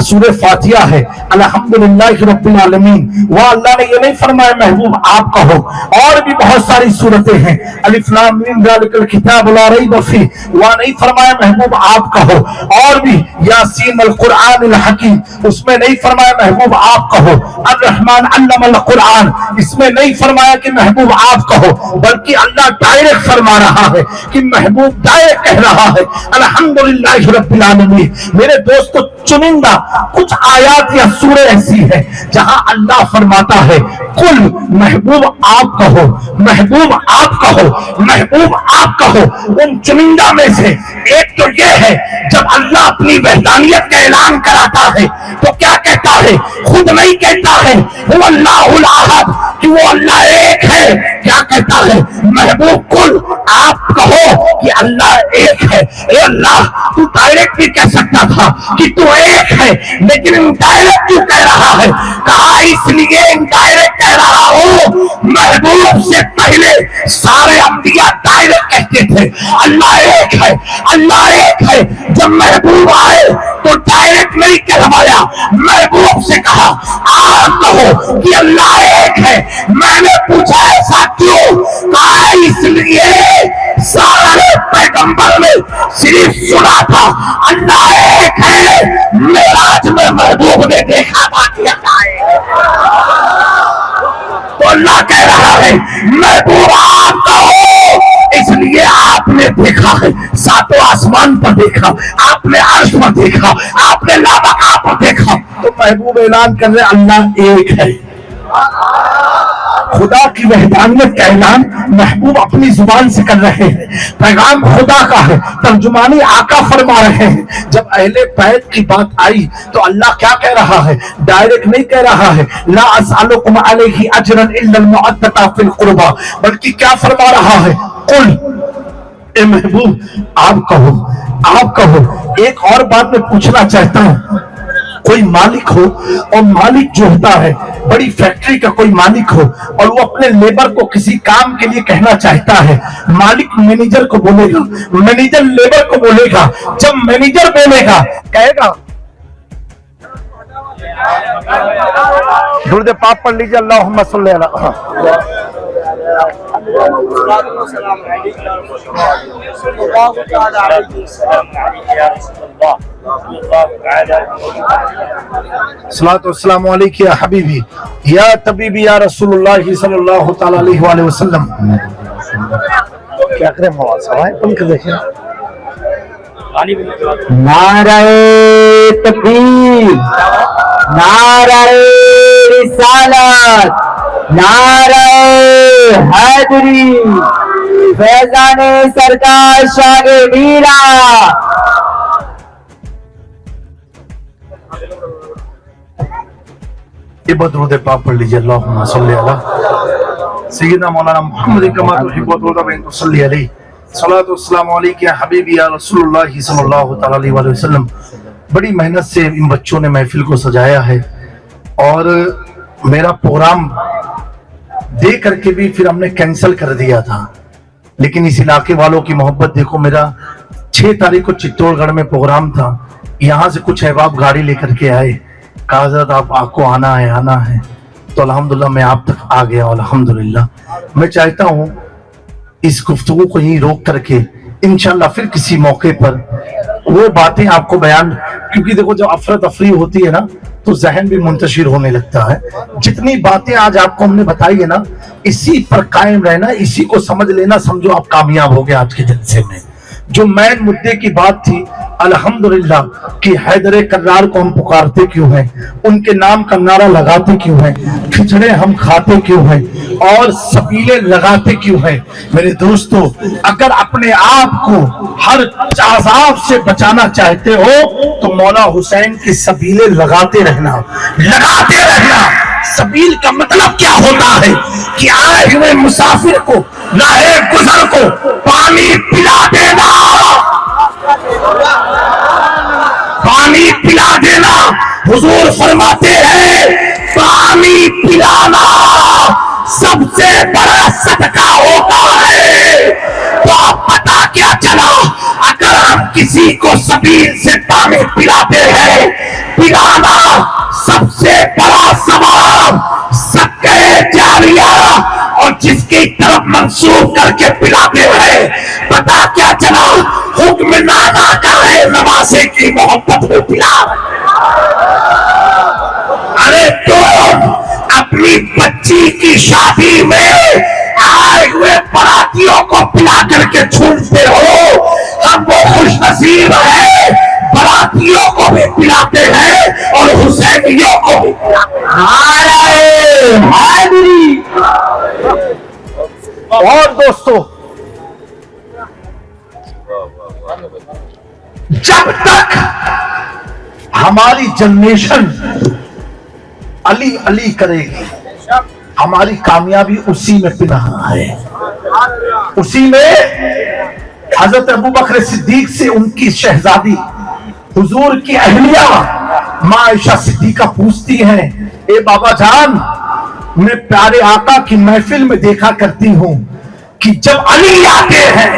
सूरह फातिहा है, अल्हम्दुलिल्लाहि रब्बिल आलमीन। वह अल्लाह ने ये नहीं फरमाया महबूब आप कहो, और भी बहुत सारी सूरतें हैं, अलिफ लाम मीम ज़ालिकल किताब ला रैब फीह, वह नहीं फरमाया महबूब आप कहो। और भी यासीन अल कुरानिल हकीम, उसमें नहीं फरमाया महबूब आप कहो। अर रहमान अल्लमल कुरान, इसमें नहीं फरमाया कि महबूब आप कहो, बल्कि अल्लाह डायरेक्ट फरमा रहा है कि महबूब डायरेक्ट कह रहा है अल्हम्दुलिल्लाहि रब्बिल आलमीन। मेरे दोस्तों, चुनिंदा कुछ आयात या सूरह ऐसी है जहां अल्लाह फरमाता है, कुल महबूब आप कहो, महबूब आप कहो, महबूब आप कहो। उन चुनिंदा में से एक तो ये है, जब अल्लाह अपनी वहदानियत का ऐलान कराता है तो क्या कहता है? खुद नहीं कहता है वो अल्लाहुल अहद कि वो अल्लाह एक है, क्या कहता है? महबूब कुल आप कहो कि अल्लाह एक है। ए अल्लाह, तू डायरेक्ट भी कह सकता था कि तू एक है, लेकिन इनडायरेक्ट क्यों कह रहा है? कहा इसलिए इनडायरेक्ट कह रहा हूं, महबूब से पहले सारे अंबिया डायरेक्ट कहते थे अल्लाह एक है, अल्लाह एक है। जब महबूब आए तो डायरेक्ट नहीं कहवाया, महबूब से कहा आप कहो कि अल्लाह एक है। मैंने पूछा ऐसा क्यों? कहा इसलिए सारे पैगंबर में सिर्फ सुना था अल्लाह एक है, मेराज में महबूब ने देखा था कि अल्लाह एक है। तो अल्लाह कह रहा है महबूब आप कहो, इसलिए आपने देखा है, सातों आसमान पर देखा, आपने अर्श पर देखा, आपने लाबका पर देखा, तो महबूब ऐलान कर रहे अल्लाह एक है। खुदा की वहदानियत का ऐलान महबूब अपनी जुबान से कर रहे हैं। पैगाम खुदा का है, तर्जुमानी आका फरमा रहे हैं। जब अहले बैत की बात आई तो अल्लाह क्या कह रहा है? डायरेक्ट नहीं कह रहा है ला असअलुकुम अलैहि अजरन इल्लल मुअद्दता फिल कुर्बा, बल्कि क्या फरमा रहा है? कुल, ए महबूब आप कहो। एक और बात मैं पूछना चाहता हूं, कोई मालिक हो और मालिक जो होता है, बड़ी फैक्ट्री का कोई मालिक हो और वो अपने लेबर को किसी काम के लिए कहना चाहता है, मालिक मैनेजर को बोलेगा, मैनेजर लेबर को बोलेगा। जब मैनेजर बोलेगा कहेगा, दुर्द पाप पढ़ लीजिए, अल्लाहुम्मा सल्ली अला। सलातो वस्सलामु अलैका या हबीबी या तबीबी या रसूलुल्लाह सल्लल्लाहु तआला अलैहि वसल्लम। क्या करें मौलाना, पंख देखिए। नाराए तकबीर, नाराए रिसालत, नाराए हैदरी, फैजाने सरकार शागे मीरा। ये बदरूद पाक पढ़ लीजिए, अल्लाहुम्मा सल्ली अला सय्यिदना मौलाना मुहम्मद कमा तुहिब्बु व तुरदा बिन तुसल्ली अलैहि। सलातो वस्सलामु अलैका या हबीबी या रसूलुल्लाह सल्लल्लाहु तआला अलैहि वसल्लम। बड़ी मेहनत से इन बच्चों ने महफिल को सजाया है और मेरा प्रोग्राम दे करके भी फिर हमने कैंसिल कर दिया था, लेकिन इस इलाके वालों की मोहब्बत देखो। मेरा 6 तारीख को चित्तौड़गढ़ में प्रोग्राम था, यहाँ से कुछ अहबाब गाड़ी लेकर के आए, कहा हज़रत आपको आना है, तो अल्हम्दुलिल्लाह मैं आप तक आ गया। अल्हम्दुलिल्लाह मैं चाहता हूँ इस गुफ्तगू को यहीं रोक करके इंशाल्लाह फिर किसी मौके पर वो बातें आपको बयान, क्योंकि देखो जब अफरा तफरी होती है ना तो जहन भी मुंतशिर होने लगता है। जितनी बातें आज आपको हमने बताई है ना, इसी पर कायम रहना, इसी को समझ लेना, समझो आप कामयाब हो गए आज के जलसे में। जो मैन मुद्दे की बात थी, अल्हम्दुलिल्लाह कि हैदर कर्रार को हम पुकारते क्यों हैं, उनके नाम का नारा लगाते क्यों हैं, खिचड़े हम खाते क्यों हैं और सबीले लगाते क्यों हैं। मेरे दोस्तों, अगर अपने आप को हर अज़ाब से बचाना चाहते हो तो मौला हुसैन की सबीले लगाते रहना। सबील का मतलब क्या होता है कि आए हुए मुसाफिर को, राहे गुजर को पानी पिला देना, पानी पिला देना। हुजूर फरमाते हैं पानी पिलाना सबसे बड़ा सदका होता है। तो अब पता क्या चला, अगर हम किसी को सबील से पानी पिलाते हैं, पिलाना सबसे बड़ा सवाब सदक़े जारिया और जिसकी तरफ मंसूब करके पिलाते हैं। पता क्या चला, हुक्म नाना का है, नवासे की मोहब्बत में पिला। अरे तुम अपनी बच्ची की शादी में आए हुए बरातियों को पिला करके छूटते हो, हम वो खुश नसीब है, बरातियों को भी पिलाते हैं और हुसैनियों को भी और दोस्तों, जब तक हमारी जनरेशन अली अली करेगी, हमारी कामयाबी उसी में पिनाहा है। उसी में हजरत अबू बकर सिद्दीक से उनकी शहजादी हुजूर की अहलिया मां आयशा सिद्दीका पूछती हैं, ए बाबा जान, मैं प्यारे आका की महफिल में देखा करती हूं कि जब अली आते हैं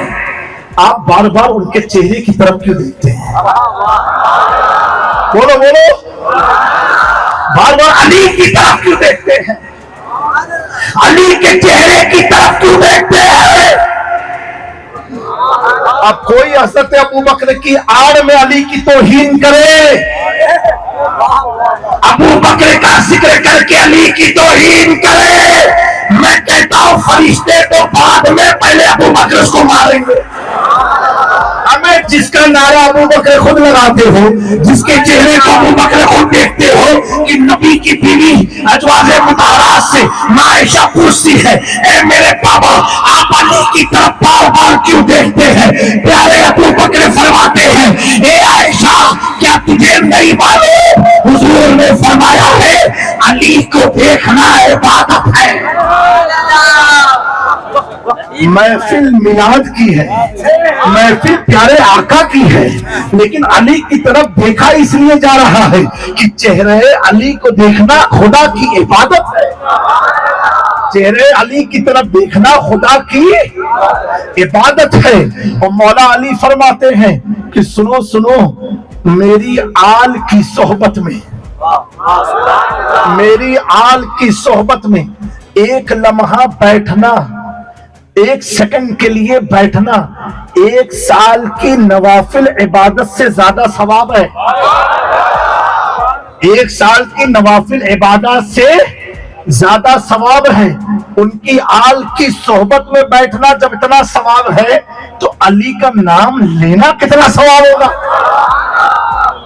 आप बार बार उनके चेहरे की तरफ क्यों देखते हैं? बोलो बोलो, बार बार अली की तरफ क्यों देखते हैं? अली के चेहरे की तरफ क्यों देखते हैं? अब कोई हज़रत अबू बकर की आड़ में अली की तौहीन करे, अबू बकर का जिक्र करके अली की तौहीन करे, मैं कहता हूं फरिश्ते तो बाद में, पहले अबू बकर को मारेंगे। हमें جس کا نعرہ ابو بکر خود لگاتے ہو, جس کے چہرے کو ابو بکر خود دیکھتے ہو کہ نبی کی بیوی ازواج مطہرات سے عائشہ پوچھتی ہے, اے میرے بابا آپ علی کی طرف بار بار کیوں دیکھتے ہیں؟ پیارے ابو بکر فرماتے ہیں, اے عائشہ کیا تجھے نہیں معلوم حضور نے فرمایا ہے علی کو دیکھنا عبادت ہے. محفل میلاد کی ہے, محفل پیارے آقا کی ہے, لیکن علی کی طرف دیکھا اس لیے جا رہا ہے کہ چہرے علی کو دیکھنا خدا کی عبادت ہے. چہرے علی کی طرف دیکھنا خدا کی عبادت ہے. اور مولا علی فرماتے ہیں کہ سنو سنو, میری آل کی صحبت میں, میری آل کی صحبت میں ایک لمحہ بیٹھنا, ایک سیکنڈ کے لیے بیٹھنا 1 سال کی نوافل عبادت سے زیادہ ثواب ہے. 1 سال کی نوافل عبادت سے زیادہ ثواب ہے. ان کی آل کی صحبت میں بیٹھنا جب اتنا ثواب ہے تو علی کا نام لینا کتنا ثواب ہوگا,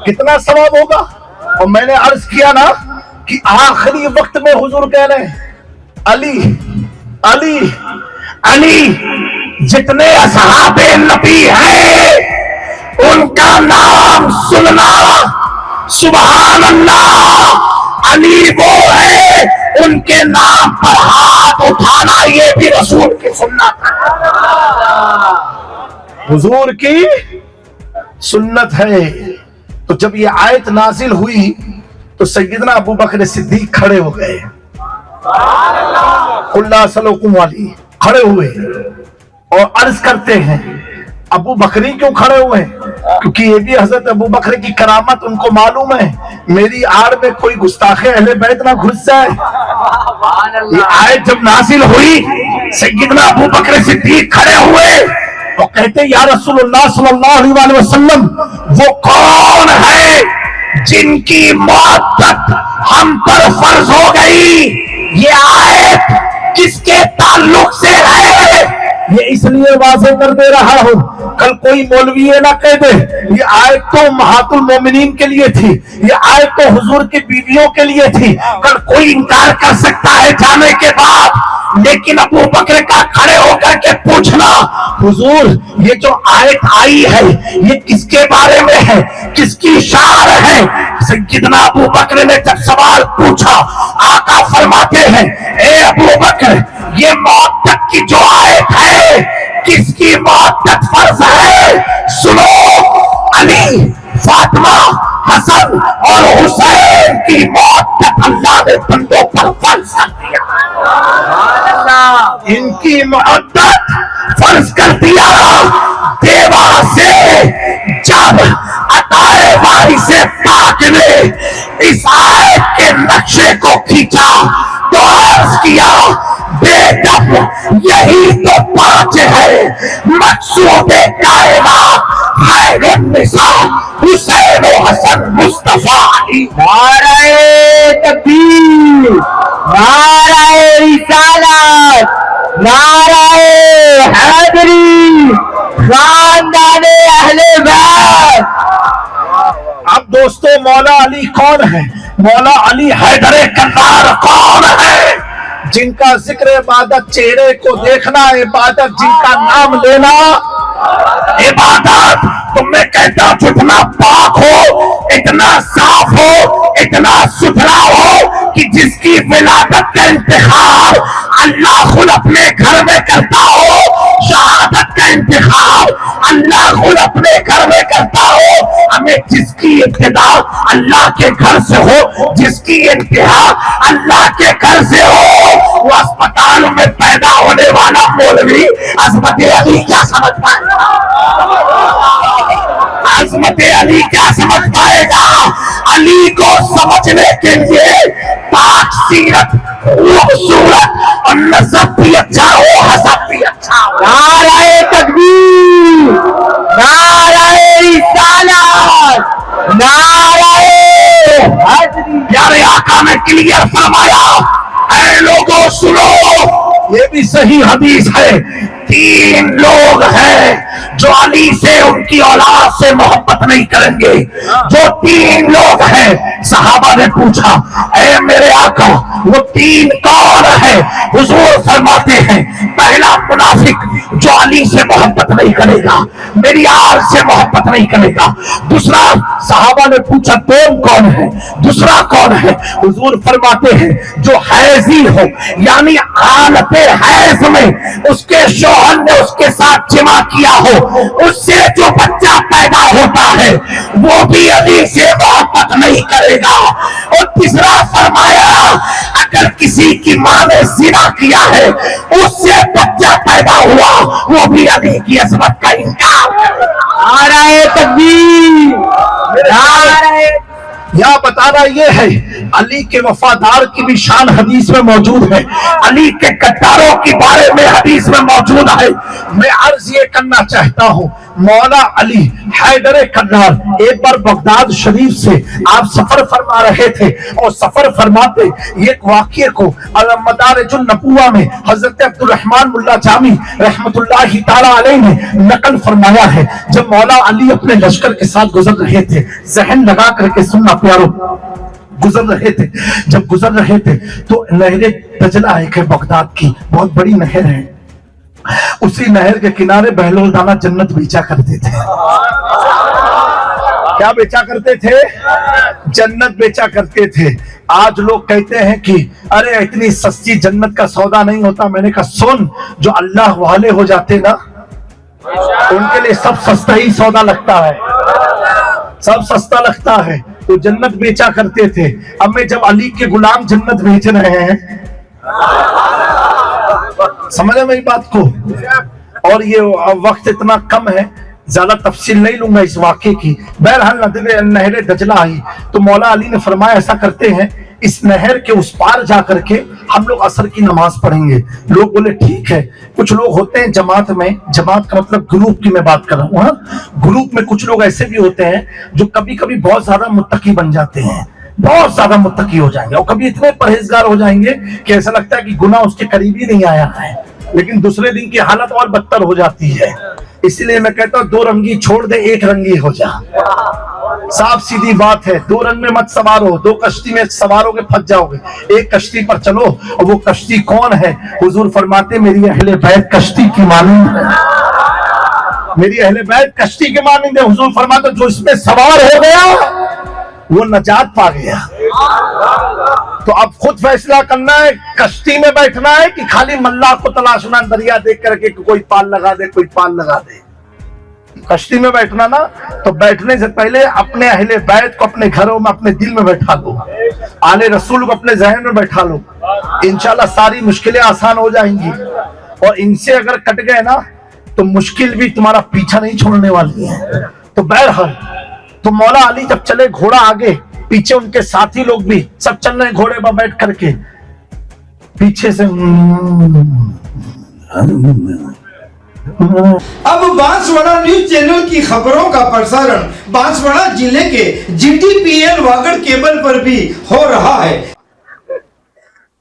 کتنا ثواب ہوگا. اور میں نے عرض کیا نا کہ آخری وقت میں حضور کہہ رہے ہیں علی علی علی, جتنے اصحاب نبی ہیں ان کا نام سننا سبحان اللہ, علی وہ ہے ان کے نام پر ہاتھ اٹھانا یہ بھی رسول کی سنت ہے, حضور کی سنت ہے. تو جب یہ آیت نازل ہوئی تو سیدنا ابو بکر صدیق کھڑے ہو گئے, اللہ سلوکم والی کھڑے ہوئے اور عرض کرتے ہیں ابو بکری کیوں کھڑے ہوئے, کیونکہ یہ بھی حضرت ابو بکر کی کرامت ان کو معلوم ہے, میری آڑ میں کوئی گستاخ اہل بیت نہ گھس جائے. یہ آیت جب نازل ہوئی سیدنا ابو بکر صدیق کھڑے ہوئے اور کہتے یا رسول اللہ صلی اللہ علیہ وسلم, وہ کون ہے جن کی موت تک ہم پر فرض ہو گئی, یہ آیت کس کے تعلق سے ہے؟ یہ اس لیے واضح کر دے رہا ہوں, کل کوئی مولوی یہ نہ کہہ دے یہ آیت تو امہات المومنین کے لیے تھی, یہ آیت تو حضور کی بیویوں کے لیے تھی. کل کوئی انکار کر سکتا ہے جانے کے بعد, لیکن ابو بکر کا کھڑے ہو کر کے پوچھنا حضور یہ جو آیت آئی ہے یہ کس کے بارے میں ہے, کس کی شان ہے؟ سیدنا ابو بکر نے جب سوال پوچھا آقا فرماتے ہیں اے ابو بکر یہ موت تک کی جو آیت ہے کس کی موت تک فرض ہے؟ سنو, علی, فاطمہ, حسن اور حسین کی موت تک اللہ نے بندوں پر فرض کر دیا, ان کی محبت فرض کر دیا. دیوا سے جب عطائے وارث پاک نے اس آیت کے نقشے کو کھینچا تو عرض کیا بے دب یہی تو 5 ہے مقصود کائنات خیر النساء حسین و حسن مصطفیٰ علی. نعرہ تکبیر, نعرہ رسالت, نعرہ حیدری, خاندان اہل بیت. اب دوستو مولا علی کون ہے؟ مولا علی حیدر کرار کون ہے؟ جن کا ذکر عبادت, چہرے کو دیکھنا عبادت, جن کا نام لینا عبادت. تم میں کہتا جتنا پاک ہو, اتنا صاف ہو, اتنا ستھرا ہو کہ جس کی ولادت کا انتخاب اللہ خود اپنے گھر میں کرتا ہو, شہادت کا انتخاب اللہ خود اپنے گھر میں کرتا ہو. ہمیں جس کی ابتدا اللہ کے گھر سے ہو, جس کی انتہا اللہ کے گھر سے ہو, وہ اسپتال میں پیدا ہونے والا مولوی عظمت علی کیا سمجھ پائے گا؟ عظمت علی کیا سمجھ پائے گا؟ علی کو سمجھنے کے لیے پاک سیرت, خوبصورت اور نسب بھی اچھا ہو, حسب بھی اچھا ہو. نعرہ تکبیر, نعرہ رسالت, نعرہ حیدری. پیارے آقا نے کلیئر فرمایا, اے لوگوں سنو, یہ بھی صحیح حدیث ہے तीन लोग हैं जो अली से उनकी औलाद से मोहब्बत नहीं करेंगे। जो तीन लोग हैं, सहाबा ने पूछा, ऐ मेरे आका वो तीन कौन है? हुजूर फरमाते हैं, पहला मुनाफिक जो अली से मोहब्बत नहीं करेगा, मेरी आल से मोहब्बत नहीं करेगा। दूसरा, सहाबा ने पूछा तुम कौन है? दूसरा कौन है? हुजूर फरमाते हैं जो हैजी हो, यानी हालत हैज में उसके शौहर ने उसके साथ जिमा किया हो, उससे जो बच्चा पैदा होता है वो भी अली से मोहब्बत नहीं करेगा। और तीसरा फरमाया, अगर किसी की मां ने जिना किया है, उससे बच्चा पैदा हुआ, वो भी अली की अजमत का इनकार करे। नारे तकबीर, नारे यहाँ बताना ये है, अली के वफादार की भी शान हदीस में मौजूद है, अली के गद्दारों के बारे में हदीस में मौजूद है। मैं अर्ज ये करना चाहता हूँ, मौला अली हैदर कन्नार एक बार बगदाद शरीफ से आप सफर फरमा रहे थे, और सफर फरमाते एक वाक़ये को मदारिजुन नबुव्वा में हजरत अब्दुल रहमान मुल्ला जामी रहमतुल्लाहि ताला अलैह ने नकल फरमाया है। जब मौला अली अपने लश्कर के साथ गुजर रहे थे, जहन लगा करके सुनना प्यारो, गुजर रहे थे, जब गुजर रहे थे तो नहर दजला एक है बगदाद की, बहुत बड़ी नहर है। उसी नहर के किनारे बहलोल दाना जन्नत बेचा करते थे। क्या बेचा करते थे? जन्नत बेचा करते थे। आज लोग कहते हैं कि अरे इतनी सस्ती जन्नत का सौदा नहीं होता। मैंने कहा सुन, जो अल्लाह वाले हो जाते ना, उनके लिए सब सस्ता ही सौदा लगता है, सब सस्ता लगता है। तो जन्नत बेचा करते थे। अब मैं जब अली के गुलाम जन्नत बेच रहे हैं, समझे मेरी बात को? और ये वक्त इतना कम है, ज्यादा तफसील नहीं लूंगा इस वाक़े की। बहरहाल नहर दजला आई तो मौला अली ने फरमाया ऐसा करते हैं, इस नहर के उस पार जा करके हम लोग असर की नमाज पढ़ेंगे। लोग बोले ठीक है। कुछ लोग होते हैं जमात में, जमात का मतलब ग्रुप की मैं बात कर रहा हूँ, ग्रुप में कुछ लोग ऐसे भी होते हैं जो कभी कभी बहुत ज्यादा मुत्तकी बन जाते हैं, बहुत ज्यादा मुत्तकी हो जाएंगे, और कभी इतने परहेजगार हो जाएंगे कि ऐसा लगता है कि गुनाह उसके करीब ही नहीं आया है, लेकिन दूसरे दिन की हालत और बदतर हो जाती है। इसलिए मैं कहता हूँ दो रंगी छोड़ दे, एक रंगी हो जा। साफ सीधी बात है, दो रंग में मत सवार हो, दो कश्ती में सवारोगे फंस जाओगे, एक कश्ती पर चलो। और वो कश्ती कौन है? हुजूर फरमाते मेरी अहले बैत कश्ती की मानंद है, मेरी अहले बैत कश्ती के मानंद है। हुजूर फरमाते जो इसमें सवार हो गया वो नजात पा गया। तो अब खुद फैसला करना है, कश्ती में बैठना है कि खाली मल्लाह को तलाशना, दरिया देख करके कोई पाल लगा दे, कोई पाल लगा दे। कश्ती में बैठना ना, तो बैठने से पहले अपने अहले बैत को अपने घरों में, अपने दिल में बैठा लो, आले रसूल को अपने जहन में बैठा लो, इंशाल्लाह सारी मुश्किलें आसान हो जाएंगी। और इनसे अगर कट गए ना तो मुश्किल भी तुम्हारा पीछा नहीं छोड़ने वाली है। तो बहरहाल तो मौला अली जब चले, घोड़ा आगे, पीछे उनके साथी लोग भी सब चल रहे घोड़े पर बैठ करके, पीछे से अब बांसवाड़ा न्यूज चैनल की खबरों का प्रसारण बांसवाड़ा जिले के GTPL वागड़ केबल पर भी हो रहा है।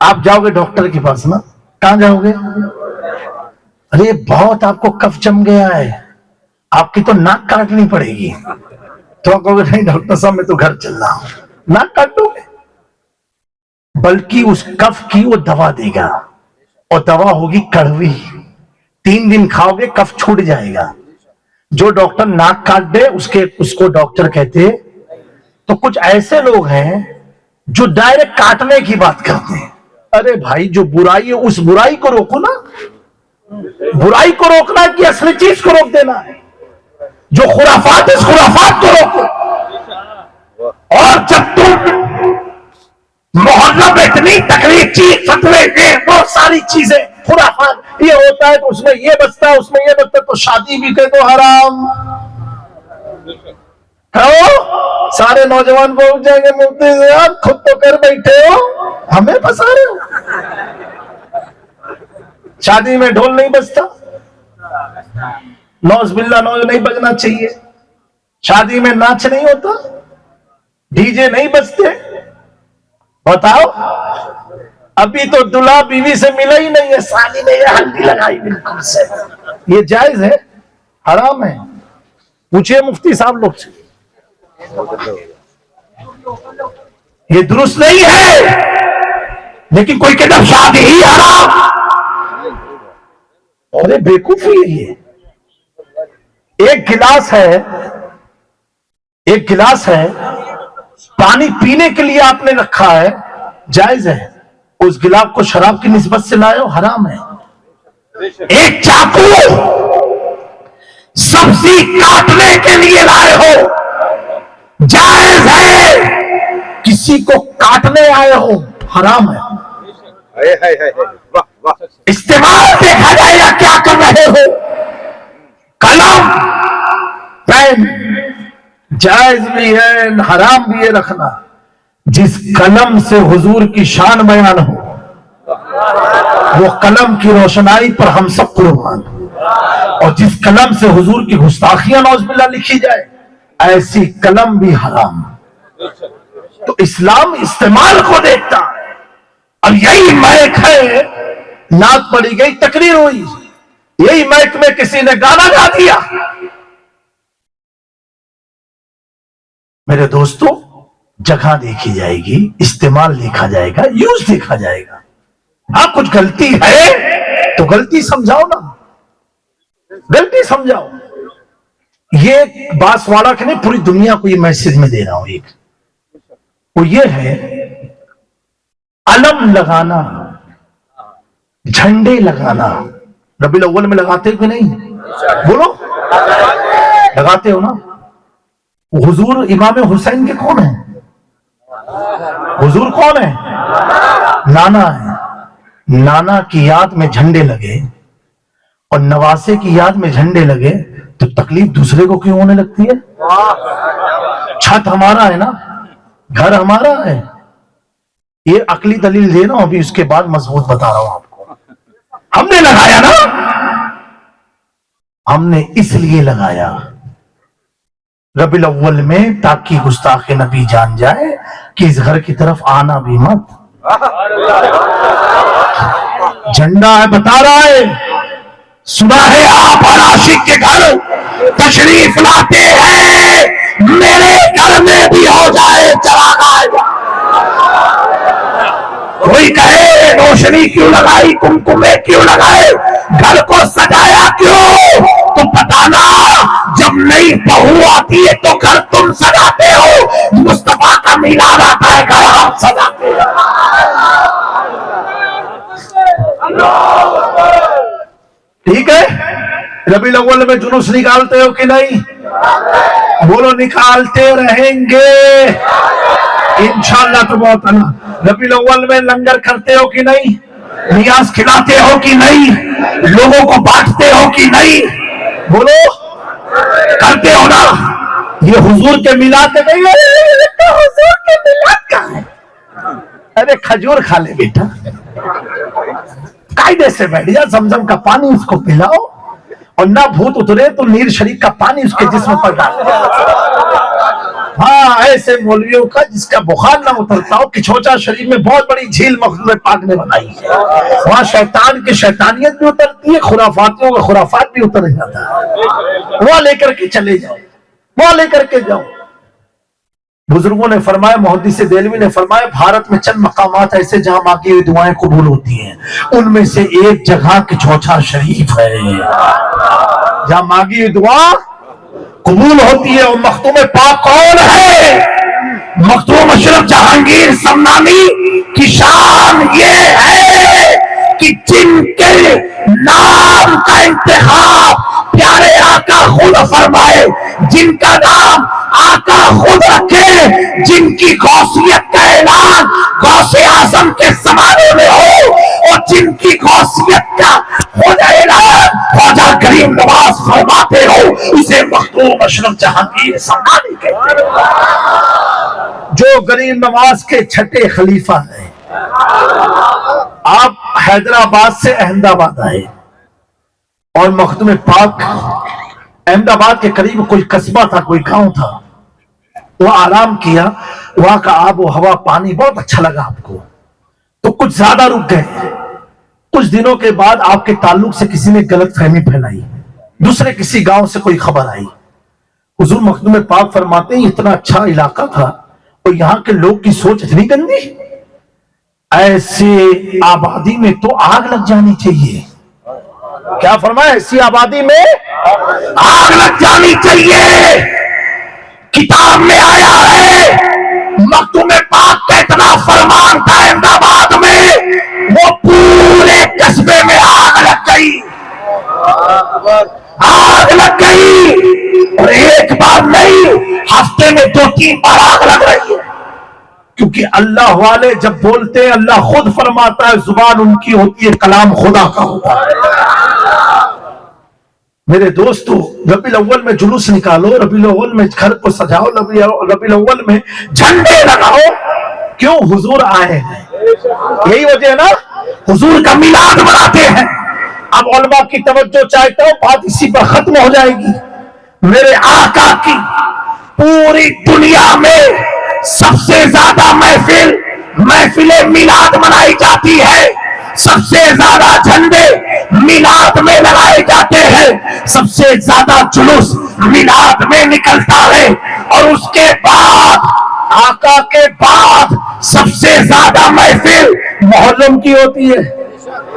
आप जाओगे डॉक्टर के पास ना, कहां जाओगे? अरे बहुत आपको कफ जम गया है, आपकी तो नाक काटनी पड़ेगी। तो कहोगे नहीं डॉक्टर साहब मैं तो घर चल रहा हूं, नाक काट दोगे? बल्कि उस कफ की वो दवा देगा, और दवा होगी कड़वी। 3 दिन खाओगे कफ छूट जाएगा। जो डॉक्टर नाक काट दे उसको डॉक्टर कहते। तो कुछ ऐसे लोग हैं जो डायरेक्ट काटने की बात करते हैं। अरे भाई जो बुराई है उस बुराई को रोको ना, बुराई को रोकना है कि असली चीज को रोक देना है? जो खुराफात है उस खुराफात को रोको। और जब तुम मोहल्ला में इतनी तकलीफ चीज फतवे दे, बहुत सारी चीजें खुराफात, ये होता है तो उसमें ये बचता है, उसमें ये बचता है, तो शादी भी कह दो हराम। कहो सारे नौजवान पहुंच जाएंगे मुफ्ती से, यार खुद तो कर बैठे हो, हमें फंसा रहे हो। शादी में ढोल नहीं बजता, नौज बिल्ला नौज नहीं बजना चाहिए। शादी में नाच नहीं होता, डीजे नहीं बजते। बताओ ابھی تو دلہا بیوی سے ملا ہی نہیں ہے, سالی نے یہ ہلدی لگائی بالکل سے. یہ جائز ہے حرام ہے؟ پوچھئے مفتی صاحب لوگ سے, یہ درست نہیں ہے. لیکن کوئی کہتا شادی ہی حرام, اور بیوقوفی ہے یہ. ایک گلاس ہے پانی پینے کے لیے آپ نے رکھا ہے, جائز ہے. اس گلاس کو شراب کی نسبت سے لائے ہو, حرام ہے. ایک چاقو سبزی کاٹنے کے لیے لائے ہو, جائز ہے. کسی کو کاٹنے آئے ہو, حرام ہے. استعمال دیکھا جائے گا کیا کر رہے ہو. قلم پین جائز بھی ہے, حرام بھی ہے رکھنا. جس قلم سے حضور کی شان بیان ہو, وہ قلم کی روشنائی پر ہم سب قربان. اور جس قلم سے حضور کی گستاخیاں نعوذ باللہ لکھی جائے, ایسی قلم بھی حرام. تو اسلام استعمال کو دیکھتا ہے. اب یہی مائک ہے, نعت پڑی گئی, تقریر ہوئی, یہی مائک میں کسی نے گانا گا دیا. میرے دوستو, جگہ دیکھی جائے گی, استعمال دیکھا جائے گا, یوز دیکھا جائے گا. ہاں کچھ غلطی ہے تو غلطی سمجھاؤ نا, غلطی سمجھاؤ. یہ بانسواڑہ کے نہیں, پوری دنیا کو یہ میسج میں دے رہا ہوں. ایک وہ یہ ہے, علم لگانا, جھنڈے لگانا. ربیع الاول میں لگاتے ہو کہ نہیں؟ بولو, لگاتے ہو نا. حضور امام حسین کے کون ہیں؟ حضور کون ہے؟ نانا ہے. نانا کی یاد میں جھنڈے لگے اور نواسے کی یاد میں جھنڈے لگے تو تکلیف دوسرے کو کیوں ہونے لگتی ہے؟ چھت ہمارا ہے نا, گھر ہمارا ہے. یہ عقلی دلیل دے رہا ہوں, ابھی اس کے بعد مضبوط بتا رہا ہوں آپ کو. ہم نے لگایا نا, ہم نے اس لیے لگایا ربیع الاول میں, تاکہ گستاخ نبی جان جائے کہ اس گھر کی طرف آنا بھی مت. جھنڈا ہے, بتا رہا ہے, سنا ہے آپ اور عاشق کے گھر تشریف لاتے ہیں, میرے گھر میں بھی ہو جائے چراغ. کوئی کہے روشنی کیوں لگائی, کمکمے کیوں لگائے, گھر کو سجایا کیوں, تو بتانا جب نئی بہو آتی ہے تو گھر تم سجاتے ہو, مصطفیٰ کا میلاد آتا ہے گھر آپ سجاتے ہو. ٹھیک ہے, ربیع الاول میں جلوس نکالتے ہو کہ نہیں؟ بولو, نکالتے رہیں گے انشاءاللہ تبارک. ربیع الاول میں لنگر کرتے ہو کہ نہیں؟ نیاز کھلاتے ہو کہ نہیں؟ لوگوں کو بانٹتے ہو کہ نہیں؟ بولو, کرتے ہو نا. یہ حضور کے میلاد کے نہیں ہے, حضور کے میلاد کا ہے. ارے کھجور کھا لے بیٹا, قاعدے سے بیٹھ جا, زمزم کا پانی اس کو پلاؤ, اور نہ بھوت اترے تو نیر شریف کا پانی اس کے جسم پر ڈال. ہاں, ایسے مولویوں کا جس کا بخار نہ اترتا ہو. کچھوچا شریف میں بہت بڑی جھیل مخدوم پاک نے بنائی ہے, وہاں شیطان کی شیطانیت بھی اترتی ہے, خرافاتیوں کا خرافات بھی اتر جاتا ہے. وہاں لے کر کے چلے جاؤ, وہاں لے کر کے جاؤ. بزرگوں نے فرمایا, محدث دہلوی نے فرمایا, بھارت میں چند مقامات ایسے جہاں مانگی ہوئی دعائیں قبول ہوتی ہیں, ان میں سے ایک جگہ کچھوچا شریف ہے جہاں مانگی ہوئی دعا قبول ہوتی ہے. اور مختوم پاک کون ہے؟ مختوم اشرف جہانگیر سمنانی کی شان یہ ہے کہ جن کے نام کا انتخاب پیارے آقا خود فرمائے, جن کا نام آقا خود رکھے, جن کی غوثیت کا اعلان غوث اعظم کے زمانے میں ہو, اور جن کی غوثیت کا خود اعلان خواجہ کریم نواز فرماتے ہو, اسے مختوم اشرف جہانگیر سمنانی کہتے ہیں, جو غریب نواز کے چھٹے خلیفہ ہیں. آپ حیدرآباد سے احمد آباد آئے, اور مختوم پاک احمد آباد کے قریب کوئی قصبہ تھا, کوئی گاؤں تھا, وہ آرام کیا. وہاں کا آب و ہوا, پانی بہت اچھا لگا آپ کو, تو کچھ زیادہ رک گئے. کچھ دنوں کے بعد آپ کے تعلق سے کسی نے غلط فہمی پھیلائی, دوسرے کسی گاؤں سے کوئی خبر آئی. حضور مخدوم پاک فرماتے ہیں اتنا اچھا علاقہ تھا اور یہاں کے لوگ کی سوچ اتنی گندی, ایسے آبادی میں تو آگ لگ جانی چاہیے. کیا فرمایا؟ ایسی آبادی میں آگ لگ جانی چاہیے. کتاب میں آیا ہے مخدوم پاک کا اتنا فرمان تھا احمد آباد میں وہ پورے قصبے میں آگ لگ گئی, آگ لگ گئی. اور ایک بار نہیں, ہفتے میں 2-3 بار آگ لگ رہی ہے. کیونکہ اللہ والے جب بولتے ہیں اللہ خود فرماتا ہے زبان ان کی ہوتی ہے, کلام خدا کا ہوتا ہے. میرے دوستو, ربیع الاول میں جلوس نکالو, ربیع الاول میں گھر کو سجاؤ, ربیع الاول میں جھنڈے لگاؤ. کیوں؟ حضور آئے ہیں, یہی وجہ ہے نا حضور کا میلاد مناتے ہیں. اب علماء کی توجہ چاہتا ہوں, بات اسی پر ختم ہو جائے گی. میرے آقا کی پوری دنیا میں سب سے زیادہ محفل میلاد منائی جاتی ہے, سب سے زیادہ جھنڈے میلاد میں لگائے جاتے ہیں, سب سے زیادہ جلوس میلاد میں نکلتا ہے. اور اس کے بعد آقا کے بعد سب سے زیادہ محفل محرم کی ہوتی ہے,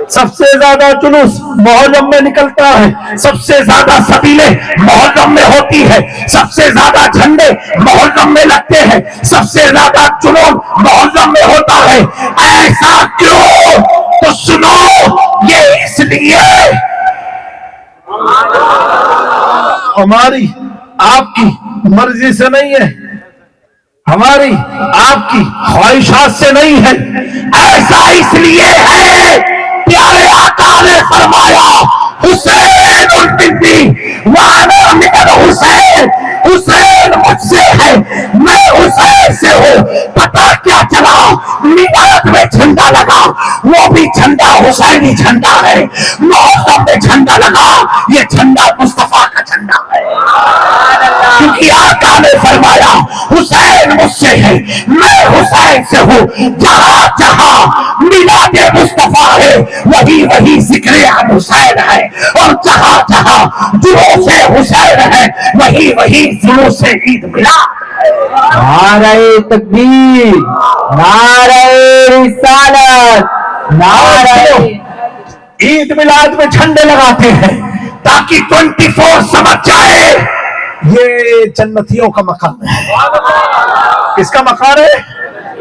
سب سے زیادہ جلوس محرم میں نکلتا ہے, سب سے زیادہ سبیلیں محرم میں ہوتی ہے, سب سے زیادہ جھنڈے محرم میں لگتے ہیں, سب سے زیادہ جنون محرم میں ہوتا ہے. ایسا کیوں؟ تو سنو, یہ اس لیے ہماری آپ کی مرضی سے نہیں ہے, ہماری آپ کی خواہشات سے نہیں ہے. ایسا اس لیے ہے پیارے آقا نے فرمایا حسین البنتی وانا من الحسین, حسین مجھ سے ہے میں حسین سے ہوں. پتا کیا چلا؟ میلاد میں جھنڈا لگا, وہ بھی جھنڈا حسینی جھنڈا ہے. محرم میں جھنڈا لگا, یہ جھنڈا مصطفیٰ کا جھنڈا ہے. کیونکہ آقا نے فرمایا حسین مجھ سے ہے میں حسین سے ہوں. جہاں جہاں میلاد مصطفیٰ ہے وہی ذکر عن حسین ہے, اور جہاں جہاں جلوس حسین ہے وہی جلوس عید میلاد ہے. نعرہ تکبیر, نعرہ رسالت, نعرہ عید میلاد میں جھنڈے لگاتے ہیں تاکہ 24 سمجھ جائے یہ جنتیوں کا مقام ہے. کس کا مقام ہے؟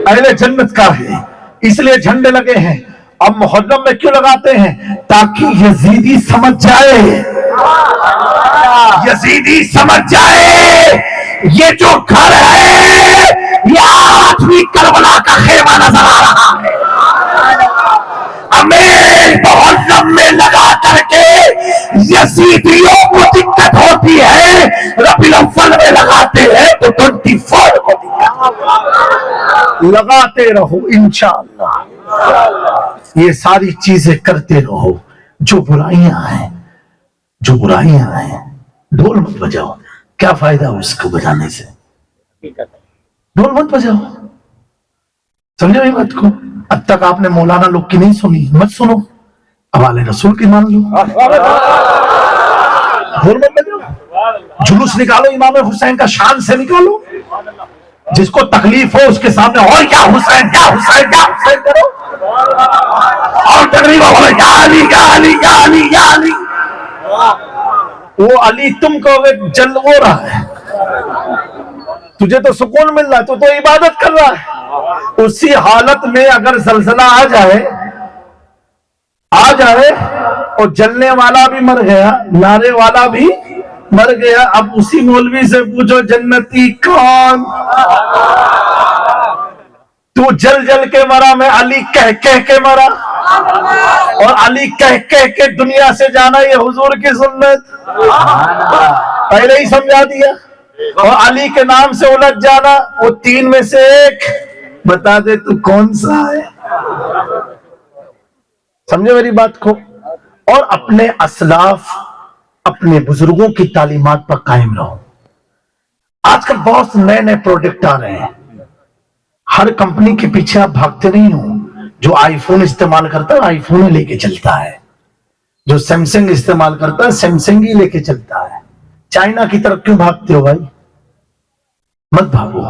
اہل جنت کا ہے, اس لیے جھنڈے لگے ہیں. اب محرم میں کیوں لگاتے ہیں؟ تاکہ یزیدی سمجھ جائے, یزیدی سمجھ جائے یہ جو گھر ہے یہ آج بھی کربلا کا خیمہ نظر آ رہا ہے. امیر محرم میں لگا کر کے یزیدیوں کو دقت ہوتی ہے, ربیع الاول میں لگاتے ہیں تو 24 کو دقت. لگاتے رہو انشاءاللہ, یہ ساری چیزیں کرتے رہو. جو برائیاں ہیں ڈھول مت بجاؤ, کیا فائدہ اس کو بجانے سے؟ ڈھول مت بجاؤ, سمجھو یہ بات کو. اب تک آپ نے مولانا لوگ کی نہیں سنی, مت سنو, حوالے رسول کی مان لو. ڈھول مت بجاؤ, جلوس نکالو امام حسین کا شان سے نکالو. جس کو تکلیف ہو اس کے سامنے اور کیا حسین کیا حسین کیا حسین کرو, اور تقریب ہو یا علی یا علی یا علی یا علی. وہ علی تم کو جل ہو رہا ہے, تجھے تو سکون مل رہا ہے, تو عبادت کر رہا ہے. اسی حالت میں اگر زلزلہ آ جائے اور جلنے والا بھی مر گیا, لارے والا بھی مر گیا, اب اسی مولوی سے پوچھو جنتی کون؟ تو جل جل کے مرا, میں علی کہہ کے مرا, اور علی کہہ کے دنیا سے جانا یہ حضور کی سنت, پہلے ہی سمجھا دیا. اور علی کے نام سے الجھ جانا, وہ 3 میں سے ایک بتا دے تو کون سا ہے. سمجھے میری بات کو. اور اپنے اسلاف اپنے بزرگوں کی تعلیمات پر قائم رہو. آج کل بہت نئے پروڈکٹ آ رہے ہیں, ہر کمپنی کے پیچھے آپ بھاگتے نہیں ہو. जो आईफोन इस्तेमाल करता है आईफोन ही लेके चलता है, जो सैमसंग इस्तेमाल करता है सैमसंग ही लेके चलता है। चाइना की तरफ क्यों भागते हो भाई? मत भागो,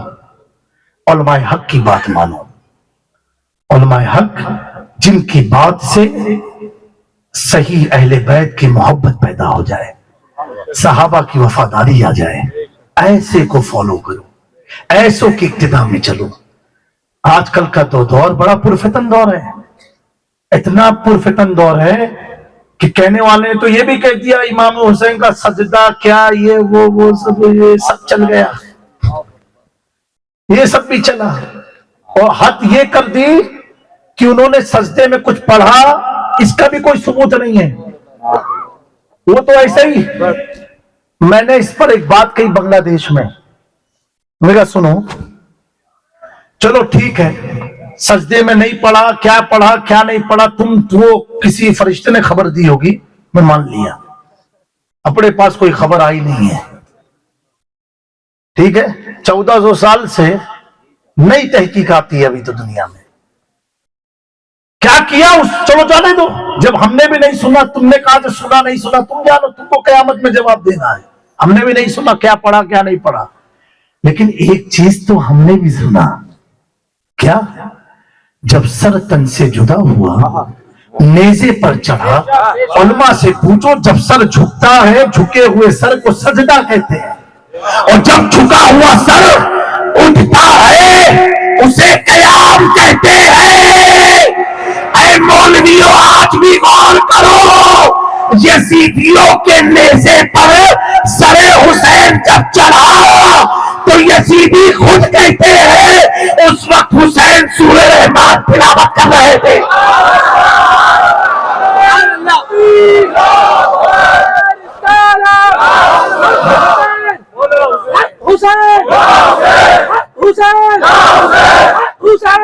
उलमाए हक की बात मानो। उलमाए हक जिनकी बात से सही अहले बैत की मोहब्बत पैदा हो जाए, सहाबा की वफादारी आ जाए, ऐसे को फॉलो करो, ऐसों की इक्तिदा में चलो। आजकल का तो दौर बड़ा पुरफितन दौर है, इतना पुरफितन दौर है कि कहने वाले ने तो ये भी कह दिया इमाम हुसैन का सजदा क्या, ये वो सब चल गया, ये सब भी चला। और हद ये कर दी कि उन्होंने सजदे में कुछ पढ़ा, इसका भी कोई सबूत नहीं है, वो तो ऐसे ही। मैंने इस पर एक बात कही बांग्लादेश में, मेरा सुनो, चलो ठीक है सजदे में नहीं पढ़ा, क्या नहीं पढ़ा, तुम वो किसी फरिश्ते ने खबर दी होगी, मैं मान लिया, अपने पास कोई खबर आई नहीं है, ठीक है। 1400 साल से नई तहकीक आती है अभी तो दुनिया में। क्या किया उस, चलो जाने दो, जब हमने भी नहीं सुना, तुमने कहा जो सुना नहीं सुना तुम जानो, तुमको कयामत में जवाब देना है। हमने भी नहीं सुना क्या पढ़ा क्या नहीं पढ़ा, लेकिन एक चीज तो हमने भी सुना, क्या? जब सर तन से जुदा हुआ, नेज़े पर चढ़ा, उलमा से पूछो जब सर झुकता है, झुके हुए सर को सजदा कहते हैं, और जब झुका हुआ सर उठता है उसे कयाम कहते हैं। ऐ मौलवियों आज भी गौर करो, यजीदियों के नेज़े पर सरे हुसैन जब चढ़ा तो यजीदी खुद कहते हैं उस वक्त हुसैन सूरे रहमान तिलावत कर रहे थे। हुसैन हुसैन हुसैन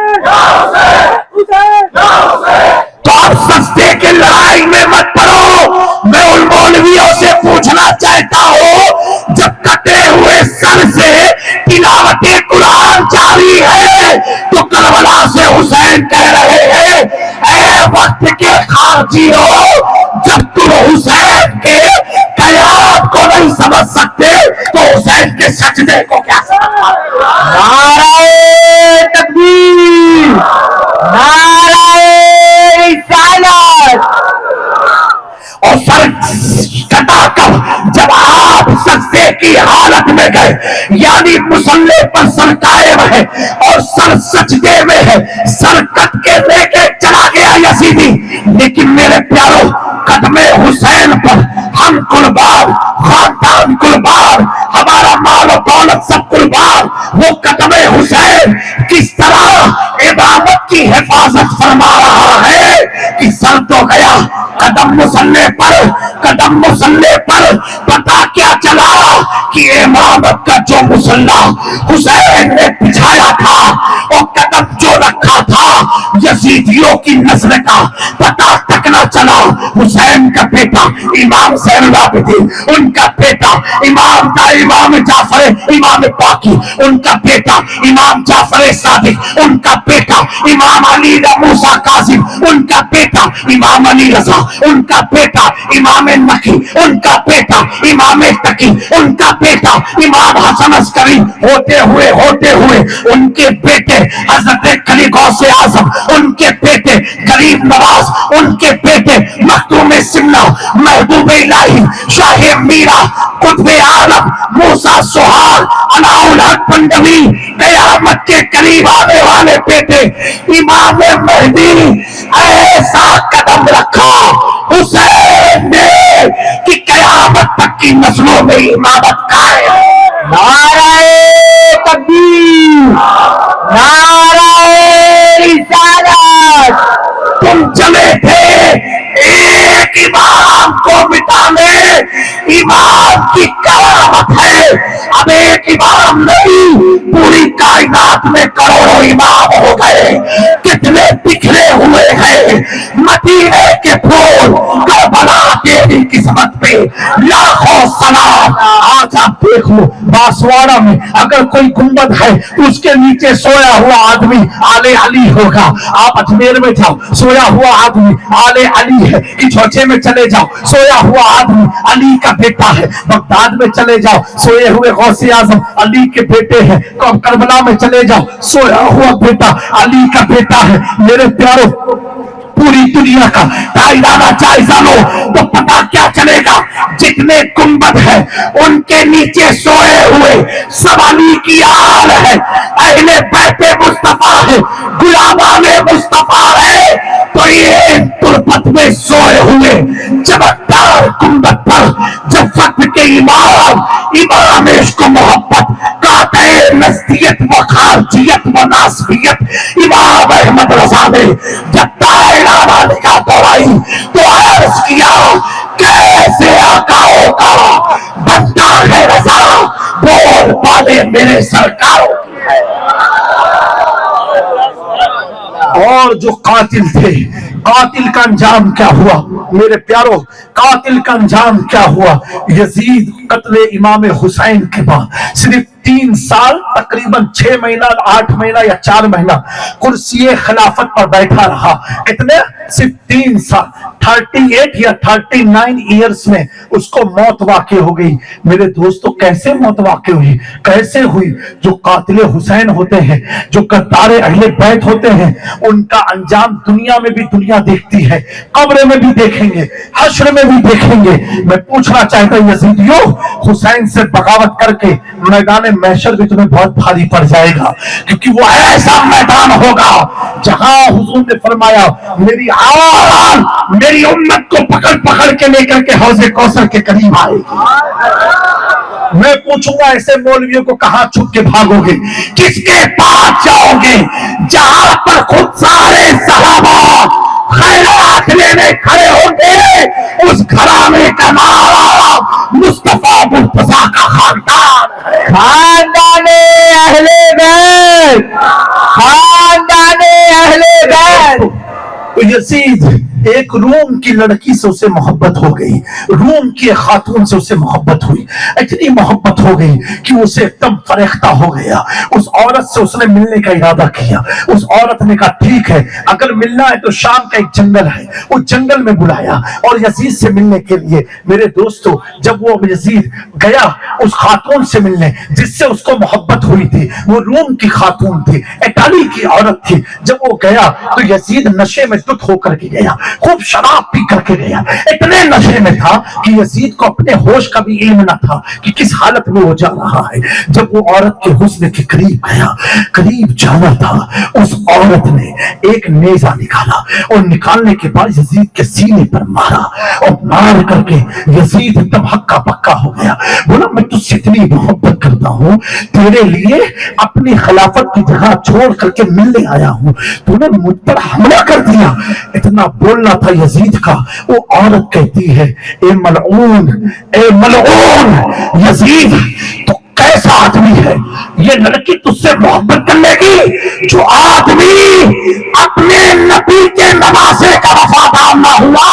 हुसैन। तो आप सस्ते के लड़ाई में मत पड़ो। मैं उन मौलवियों से पूछना चाहता हूं, जब कटे हुए सर से तिलावत कुरान जारी है तो करबला से हुसैन कह रहे हैं, ऐ वक्त के खारजियों, जब तुम हुसैन के कयाम को नहीं समझ सकते तो हुसैन के सजदे को क्या समझ? नारे तकबीर, नारे रिसालत। और सर कटाकर जब आप सजदे की हालत में गए, यानी मुसल्ले पर सर कायम है और सर सजदे में है, सर कट के लेके चला गया यजीदी, लेकिन मेरे प्यारों कदमे हुसैन पर हम कुर्बान, खानदान कुर्बान, हमारा माल और दौलत सब कुर्बान। वो कदमे हुसैन किस तरह इमामत की हिफाजत फरमा रहा है कि सर तो गया, कदम मुसल्ले पर पता क्या चला कि इमामत का जो मुसल्ला हुसैन ने बिछाया था और कदम जो रखा था यजीदियों की नस्ल का, पता तक न चला। हुसैन का बेटा इमाम ज़ैनुल आबिदीन, उनका बेटा इमाम जाफर इमाम बाकी, उनका बेटा इमाम जाफर सादिक, उनका बेटा इमाम अली मूसा कासिम, उनका बेटा इमाम अली रजा, उनका बेटा इमाम नकी, उनका बेटा इमाम तकी, उनका बेटा इमाम हसन अस्करी, होते हुए उनके बेटे हजरत कली गौसे आजम, उनके बेटे गरीब नवाज, उनके बेटे मखदूम सिमना, महबूब इलाही, शाह मीरा, कुतुब आलम, मूसा सुहाग, अनाउल हक पंडवी, कयामत के करीब आने वाले बेटे इमाम मेहदी, ऐसा कदम रखा हुसैन ने कि कयामत तक की नस्लों में इमामत कायम। नारे तकबीर, नारे रिसालत। तुम चले थे एक इमाम को मिटाने, इमाम की करामत है। अब एक इमाम नहीं, पूरी कायनात में करोड़ों इमाम हो गए, कितने बिखरे हुए हैं। मदीने के फूल करबला तेरी किस्मत पे लाखों सलाम। आज आप देख लो बांसवाड़ा में अगर कोई गुंबद है तो उसके नीचे सोया हुआ आदमी आले अली होगा। आप अजमेर में जाओ, सोया हुआ आदमी आले अली है। इछोचे में चले जाओ, सोया हुआ आदमी अली का बेटा है। बगदाद में चले जाओ, सोए हुए गौसे आजम अली के बेटे हैं। करबला में चले जाओ, सोया हुआ बेटा अली का बेटा है। मेरे प्यारो, पूरी दुनिया का कायदाना जायजा लो तो पता क्या चलेगा, जितने गुंबद है उनके नीचे सोए हुए सब अली की आल है, अहले बैते मुस्तफा है, गुलामाने मुस्तफा है। तो ये तुरबत में सोए हुए चमकदार गुंबद पर जब वक्त के इमाम इश्क मोहब्बत काते नस्तियत व खारजियत व नासबियत इमाम अहमद रजा ने जब तायराना निकाह तोड़ाई तो अर्ज किया, कैसे आकाओं का बंदा है रजा, बोल पाले मेरे सरकारों की है। और जो कातिल थे, कातिल का अंजाम क्या हुआ मेरे प्यारो, कातिल का अंजाम क्या हुआ। यजीद कत्ले इमाम हुसैन के बाद सिर्फ 3 साल, तकरीबन 6 महीना, 8 महीना या 4 महीना कुर्सी खिलाफत पर बैठा रहा। कितने? सिर्फ 3 साल। 38 या 39 इयर्स में उसको मौत वाक़ई हो गई। मेरे दोस्तों, कैसे मौत वाक़ई हुई? कैसे हुई? जो कातिले हुसैन होते हैं, जो गद्दारे अहले बैत होते हैं, उनका अंजाम दुनिया में भी दुनिया देखती है, कब्र में भी देखेंगे, हश्र में भी देखेंगे। मैं पूछना चाहता हूं यजीदियों, हुसैन से बगावत करके मैदान महशर भी तुम्हें बहुत भारी पड़ जाएगा, क्योंकि वो ऐसा मैदान होगा जहां हुजूर ने फरमाया, मेरी आवाज मेरी उम्मत को पकड़ पकड़ के लेकर के हौज़े कौसर के करीब आएगी। मैं पूछूंगा ऐसे मौलवियों को, कहां छुप के भागोगे, किसके पास जाओगे? जहां पर खुद सारे सहाबा खैरात लेने खड़े होंगे, उस घराने का नाम मुस्तफा मुर्तजा का खानदान है। खानदाने अहले बैत, खानदाने अहले बैत। तो यजीद एक रूम की लड़की से उसे मोहब्बत हो गई, रूम की खातून से उसे मोहब्बत हुई, इतनी मोहब्बत हो गई कि उसे एकदम फरेख्ता हो गया। उस औरत से उसने मिलने का इरादा किया। उस औरत ने कहा, ठीक है, अगर मिलना है तो शाम का एक जंगल है, उस जंगल में बुलाया और यजीद से मिलने के लिए। मेरे दोस्तों, जब वो यजीद गया उस खातून से मिलने जिससे उसको मोहब्बत हुई थी, वो रूम की खातून थी, इटाली की औरत थी। जब वो गया तो यजीद नशे में दुत होकर के गया, खूब शराब पी करके गया, इतने नशे में था कि यजीद को अपने होश का भी इल्म न था कि किस हालत में वो जा रहा है। जब वो औरत के हुस्न के करीब गया, करीब जाना था, उस औरत ने एक नेजा निकाला और निकालने के बाद यजीद के सीने पर मारा और मार करके यजीद एकदम हक्का पक्का हो गया। बोला, मैं तुझसे इतनी मोहब्बत करता हूं, तेरे लिए अपनी खिलाफत की जगह छोड़ करके मिलने आया हूं, तूने मुझ पर हमला कर दिया। इतना बोलना था यजीद का। वो औरत कहती है, ए मलऊन, ए मलऊन यजीद, तो कैसा आदमी है ये लड़की तुझसे मोहब्बत कर लेगी? जो आदमी अपने नबी के नवासे का वफादार ना हुआ,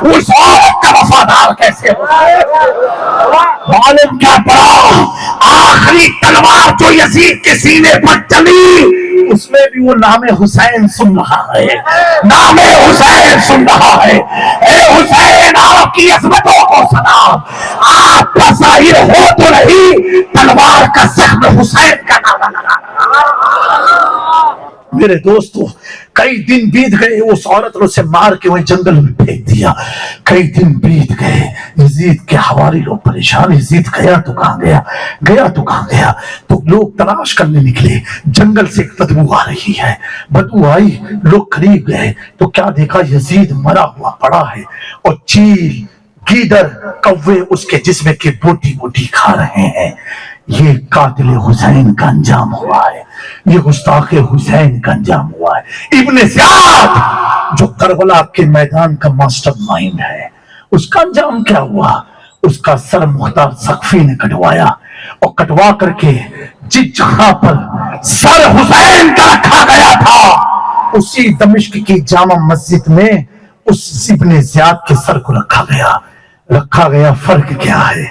उस औरत का वफादार कैसे होगा? मालूम क्या पड़ा? आखिरी तलवार जो यजीद के सीने पर चली, उसमें भी वो नामे हुसैन सुन रहा है, नामे हुसैन सुन रहा है। ए हुसैन, आपकी अज़मतों को सलाम, आप का ज़ाहिर हो तो नहीं, तलवार का ज़ख्म हुसैन का नारा लगा रहा। मेरे दोस्तों, कई दिन बीत गए, उस औरत ने उसे मार के वही जंगल में फेंक दिया। कई दिन बीत गए, यजीद के हवारी लोग परेशान, यजीद गया तो कहां गया, गया तो कहां गया। तो लोग तलाश करने निकले, जंगल से एक बदबू आ रही है। बदबू आई, लोग करीब गए तो क्या देखा, यजीद मरा हुआ पड़ा है और चील, गीदड़, कौवे उसके जिस्म की बोटी बोटी खा रहे हैं। ये कातिल हुसैन का अंजाम हुआ है, ये गुस्ताखे हुसैन का अंजाम हुआ है। इब्ने ज़ियाद जो करबला के मैदान का मास्टर माइंड है, उसका अंजाम क्या हुआ? उसका सर मुख्तार सख्फी ने कटवाया और कटवा करके जिस जगह पर सर हुसैन का रखा गया था, उसी दमिश्क की जामा मस्जिद में उस इब्ने ज़ियाद के सर को रखा गया। फर्क क्या है?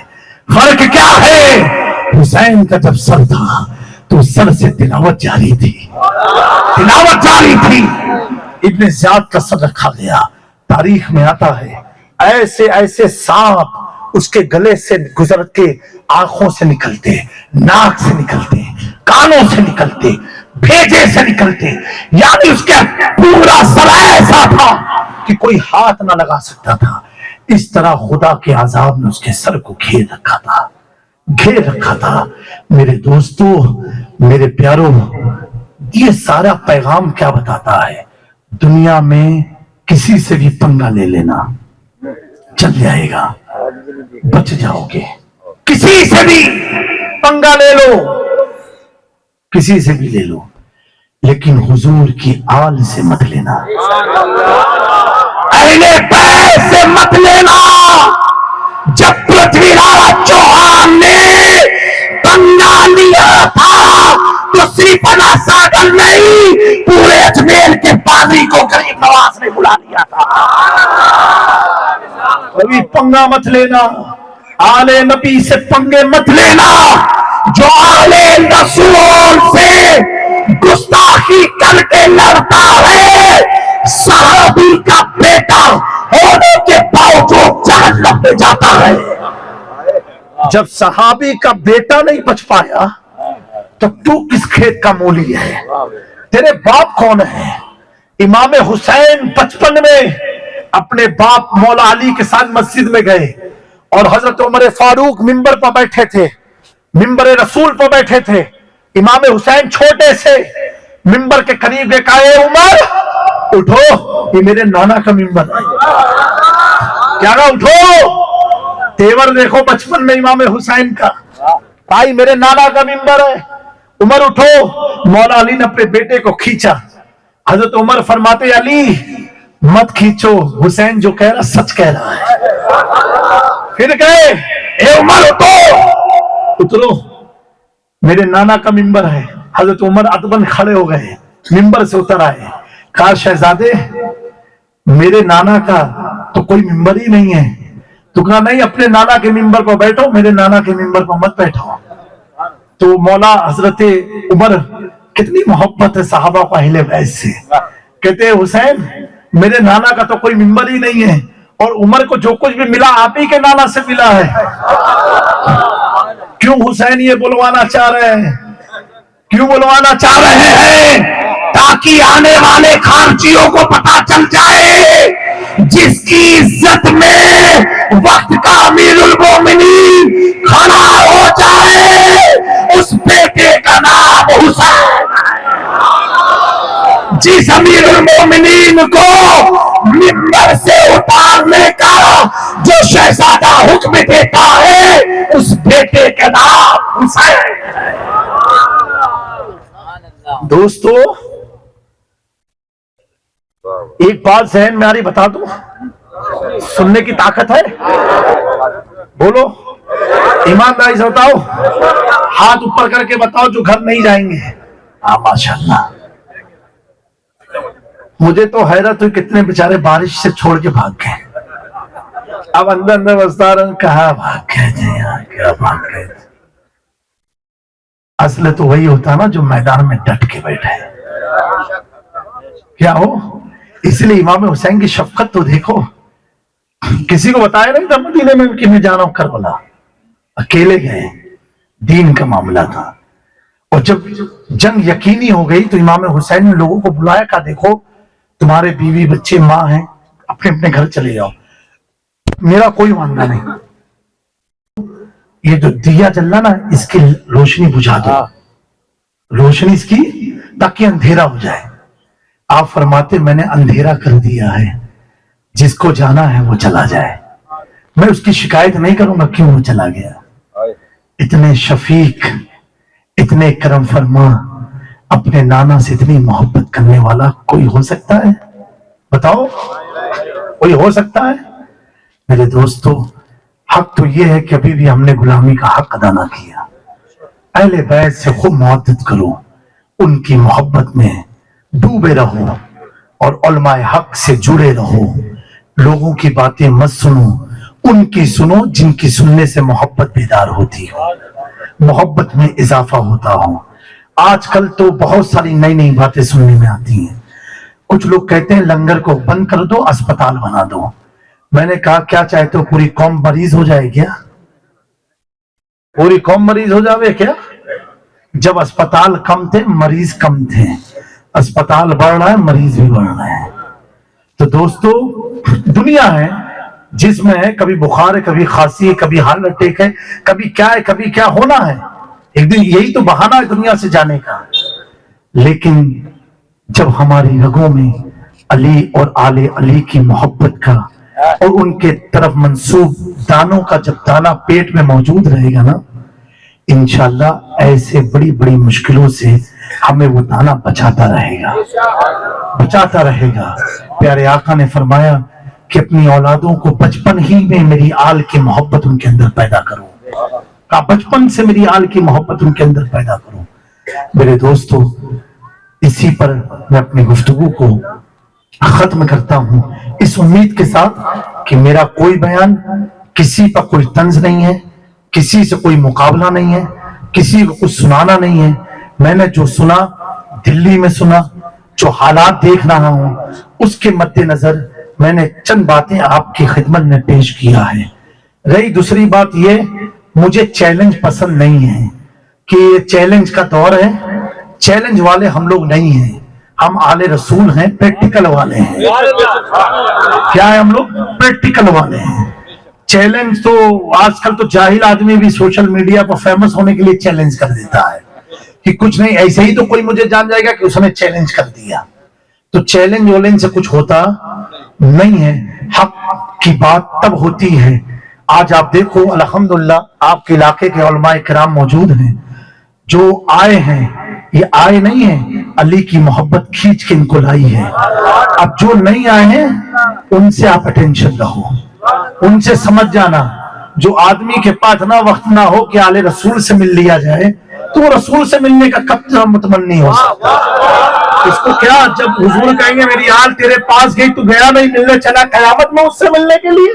फर्क क्या है? حسین کا جب سر تھا تو سر سے تلاوت جاری تھی، تلاوت جاری تھی۔ ابن زیاد کا سر رکھا گیا۔ تاریخ میں آتا ہے ایسے ایسے سانپ اس کے گلے سے گزر کے آنکھوں سے نکلتے، ناک سے نکلتے، کانوں سے نکلتے، بھیجے سے نکلتے، یعنی اس کے پورا سر ایسا تھا کہ کوئی ہاتھ نہ لگا سکتا تھا۔ اس طرح خدا کے عذاب نے اس کے سر کو گھیر رکھا تھا، گھیر رکھا تھا۔ میرے دوستو، میرے پیارو، یہ سارا پیغام کیا بتاتا ہے؟ دنیا میں کسی سے بھی پنگا لے لینا چل جائے گا، بچ جاؤ گے۔ کسی سے بھی پنگا لے لو، کسی سے بھی لے لو، لیکن حضور کی آل سے مت لینا، اہل بیت سے مت لینا۔ جب پرتھوی راج چوہان نے پنگا لیا تھا تو صرف انا ساگل نہیں، پورے اجمیر کے پادری کو غریب نواز نے بلا لیا تھا۔ کبھی پنگا مت لینا، آل نبی سے پنگے مت لینا۔ جو آل رسول سے گستاخی کر کے لڑتا ہے، صحابی کا بیٹا ہونے کے باوجود جہنم میں جاتا ہے۔ جب صحابی کا بیٹا نہیں بچ پایا تو کس کھیت کا مولی ہے؟ تیرے باپ کون ہے؟ امام حسین 55 میں اپنے باپ مولا علی کے ساتھ مسجد میں گئے اور حضرت عمر فاروق ممبر پر بیٹھے تھے، ممبر رسول پر بیٹھے تھے۔ امام حسین چھوٹے سے ممبر کے قریب گئے، کہا اے عمر اٹھو، یہ میرے نانا کا ممبر ہے۔ کیا کہا؟ اٹھو۔ تیور دیکھو 55 میں امام حسین کا، بھائی میرے نانا کا ممبر ہے۔ عمر اٹھو۔ مولا علی نے اپنے بیٹے کو کھینچا۔ حضرت عمر فرماتے علی مت کھینچو، حسین جو کہہ رہا سچ کہہ رہا ہے۔ پھر گئے، اے عمر اٹھو، اترو، میرے نانا کا ممبر ہے۔ حضرت عمر ادبن کھڑے ہو گئے، ممبر سے اتر آئے، کہا شہزادے میرے نانا کا تو کوئی ممبر ہی نہیں ہے۔ تو کہا نہیں، اپنے نانا کے ممبر پر بیٹھو، میرے نانا کے ممبر پر مت بیٹھو۔ تو مولا حضرت عمر کتنی محبت ہے صحابہ کو اہل بیت سے، کہتے ہیں حسین میرے نانا کا تو کوئی ممبر ہی نہیں ہے، اور عمر کو جو کچھ بھی ملا آپ ہی کے نانا سے ملا ہے۔ کیوں حسین یہ بلوانا چاہ رہے ہیں؟ کیوں بلوانا چاہ رہے ہیں؟ تاکہ آنے والے خارجیوں کو پتا چل جائے جس کی عزت میں وقت کا امیر المومنین کھڑا ہو جائے، اس بیٹے کا نام حسین ہے۔ جس امیر المومنین کو ممبر سے اتارنے کا جو شہزادہ حکم دیتا ہے، اس بیٹے کا نام حسین ہے۔ دوستو ایک بات ذہن میں آ رہی، بتا دوں، سننے کی طاقت ہے؟ بولو ایمانداری سے بتاؤ، ہاتھ اوپر کر کے بتاؤ جو گھر نہیں جائیں گے۔ ماشاءاللہ، مجھے تو حیرت ہوئی کتنے بیچارے بارش سے چھوڑ کے بھاگ گئے۔ اب اندر اندر بستا رہا، کہاں بھاگ گئے تھے یار، کیا بھاگ گئے تھے؟ اصل تو وہی ہوتا نا جو میدان میں ڈٹ کے بیٹھے، کیا ہو؟ اس لیے امام حسین کی شفقت تو دیکھو، کسی کو بتایا نہیں تھا مدینے میں کہ میں جا رہا ہوں کربلا، اکیلے گئے، دین کا معاملہ تھا۔ اور جب جنگ یقینی ہو گئی تو امام حسین نے لوگوں کو بلایا، کہا دیکھو تمہارے بیوی بچے ماں ہیں، اپنے اپنے گھر چلے جاؤ، میرا کوئی ماننا نہیں، یہ جو دیا جل رہا نا اس کی روشنی بجھا دو، روشنی اس کی، تاکہ اندھیرا ہو جائے۔ آپ فرماتے میں نے اندھیرا کر دیا ہے، جس کو جانا ہے وہ چلا جائے، میں اس کی شکایت نہیں کروں گا کیوں وہ چلا گیا۔ اتنے شفیق، اتنے کرم فرما، اپنے نانا سے اتنی محبت کرنے والا کوئی ہو سکتا ہے؟ بتاؤ، کوئی ہو سکتا ہے؟ میرے دوستو، حق تو یہ ہے کہ ابھی بھی ہم نے غلامی کا حق ادا نہ کیا۔ اہل بیت سے خوب محبت کرو، ان کی محبت میں ڈوبے رہو، اور علماء حق سے جڑے رہو۔ لوگوں کی باتیں مت سنو، ان کی سنو جن کی سننے سے محبت بیدار ہوتی ہو۔ मोहब्बत में इजाफा होता हो। आजकल तो बहुत सारी नई नई बातें सुनने में आती हैं। कुछ लोग कहते हैं लंगर को बंद कर दो, अस्पताल बना दो। मैंने कहा क्या चाहते हो, पूरी कौम मरीज हो जाए क्या? पूरी कौम मरीज हो जावे क्या? जब अस्पताल कम थे मरीज कम थे, अस्पताल बढ़ रहा है मरीज भी बढ़ रहे हैं। तो दोस्तों दुनिया है जिसमें है कभी बुखार है, कभी खांसी है, कभी हार्ट अटैक है, कभी क्या है, कभी क्या होना है। एक दिन यही तो बहाना है दुनिया से जाने का। लेकिन जब हमारी रगों में अली और आले अली की मोहब्बत का और उनके तरफ मंसूब दानों का जब दाना पेट में मौजूद रहेगा ना, इंशाल्लाह ऐसे बड़ी बड़ी मुश्किलों से हमें वो दाना बचाता रहेगा, बचाता रहेगा। प्यारे आका ने फरमाया कि अपनी औलादों को बचपन ही में मेरी आल की मोहब्बत उनके अंदर पैदा करो। कहा बचपन से मेरी आल की मोहब्बत उनके अंदर पैदा करो। मेरे दोस्तों, इसी पर मैं अपनी गुफ्तगू को खत्म करता हूं, इस उम्मीद के साथ कि मेरा कोई बयान किसी पर कोई तंज नहीं है, किसी से कोई मुकाबला नहीं है, किसी को कुछ सुनाना नहीं है। मैंने जो सुना दिल्ली में सुना, जो हालात देख रहा हूं उसके मद्देनजर मैंने चंद बातें आपकी खिदमत में पेश किया है। रही दूसरी बात ये, मुझे चैलेंज पसंद नहीं है कि ये चैलेंज का दौर है। चैलेंज वाले हम लोग नहीं हैं, हम आले रसूल हैं, प्रैक्टिकल वाले हैं। क्या है? हम लोग प्रैक्टिकल वाले हैं। चैलेंज तो आजकल तो जाहिल आदमी भी सोशल मीडिया पर फेमस होने के लिए चैलेंज कर देता है कि कुछ नहीं, ऐसे ही तो कोई मुझे जान जाएगा कि उसने चैलेंज कर दिया। तो चैलेंज वैलेंज से कुछ होता नहीं है। हक की बात तब होती है। आज आप देखो अल्हम्दुलिल्लाह आपके इलाके के उलमाए किराम मौजूद हैं, जो आए हैं ये आए नहीं है, अली की मोहब्बत खींच के इनको लाई है। अब जो नहीं आए हैं उनसे आप अटेंशन रहो, उनसे समझ जाना। जो आदमी के पास ना वक्त ना हो कि आले रसूल से मिल लिया जाए, तो वो रसूल से मिलने का कब मुतमन्नी हो सकता। इसको क्या, जब हुजूर कहेंगे मेरी आल तेरे पास गई तो गया नहीं, मिलने चला कयामत में उससे मिलने के लिए,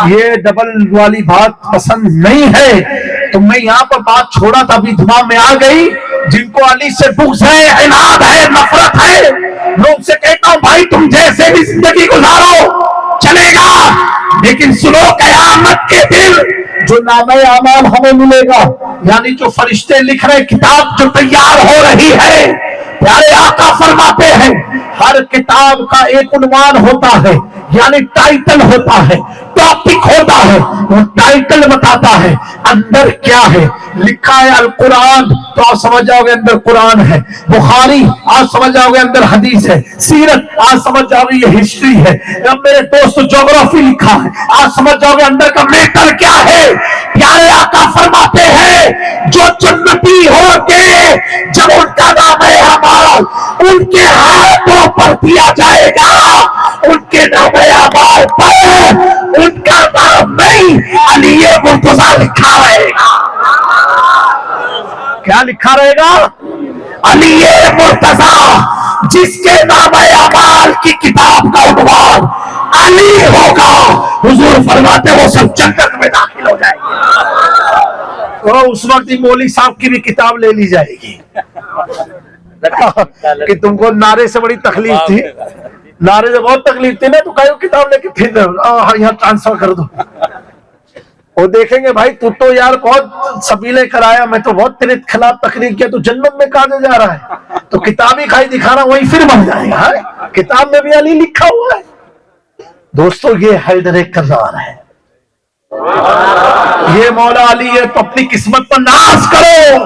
ये डबल वाली बात पसंद नहीं है। तो मैं यहाँ पर बात छोड़ा था, अभी दिमाग में आ गई। जिनको अली से बुग़्ज़ है, इनाद है, नफरत है, मैं उनसे कहता हूँ भाई तुम जैसे भी जिंदगी गुजारो चलेगा, लेकिन सुनो कयामत के दिन जो नामे आमाल हमें मिलेगा, यानी जो फरिश्ते लिख रहे किताब जो तैयार हो रही है, प्यारे आका फरमाते हैं हर किताब का एक उन्वान होता है, यानी टाइटल होता है, टॉपिक होता है। वो टाइटल बताता है अंदर क्या है। लिखा है अल कुरान, तो आप समझ जाओगे अंदर कुरान है। बुखारी आज समझ जाओगे अंदर हदीस है। सीरत आज समझ जाओगे ये हिस्ट्री है। अब मेरे दोस्त ज्योग्राफी लिखा है, आज समझ जाओगे अंदर का मैटर क्या है। प्यारे आका फरमाते हैं जो जन्नती होंगे जब उनका नाम है अमाल उनके हाथों पर दिया जाएगा, उनके नाम है अमाल पर उनका नाम नहीं अली मुर्तजा लिखा रहेगा। क्या लिखा रहेगा? अली मुर्तजा, जिसके नाम अमाल की किताब का उन्वान अली होगा, हुजूर फरमाते वो सब जन्नत में दाखिल हो जाएंगे। तो उस वक्त मौली साहब की भी किताब ले ली जाएगी कि तुमको नारे से बड़ी तकलीफ थी, नारे से बहुत तकलीफ थी ना, तो कहो किताब लेके फिर यहाँ ट्रांसफर कर दो। वो देखेंगे भाई तू तो यार बहुत सबीले कराया, मैं तो बहुत तेरे खिलाफ तकरीर किया, तो जन्नत में कहा जा रहा है, तो किताब ही खाई दिखाना वही फिर बन जाएगा है? किताब में भी अली लिखा हुआ है। दोस्तों ये हैदर कर्रार है, ये मौला अली है। तो अपनी किस्मत पर नाज करो,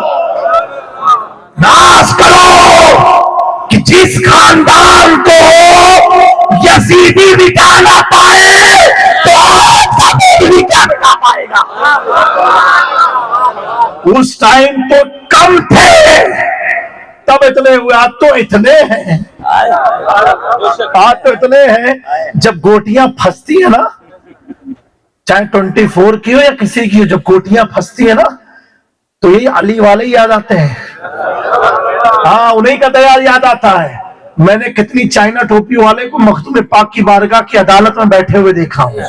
नाज करो कि जिस खानदान को यजीदी मिटा ना पाए तो आपका भी क्या मिटा पाएगा। उस टाइम तो कम थे तब इतने हुए, आज तो इतने हैं, आज तो इतने हैं। जब गोटियां फंसती है ना, चाहे 24 की हो या किसी की हो, जब गोटियां फंसती है ना तो यही अली वाले याद आते हैं। हाँ, उन्हीं का दयाल याद आता है। میں نے کتنی چائنا ٹوپی والے کو مخدوم پاک کی بارگاہ کی عدالت میں بیٹھے ہوئے دیکھا ہوں.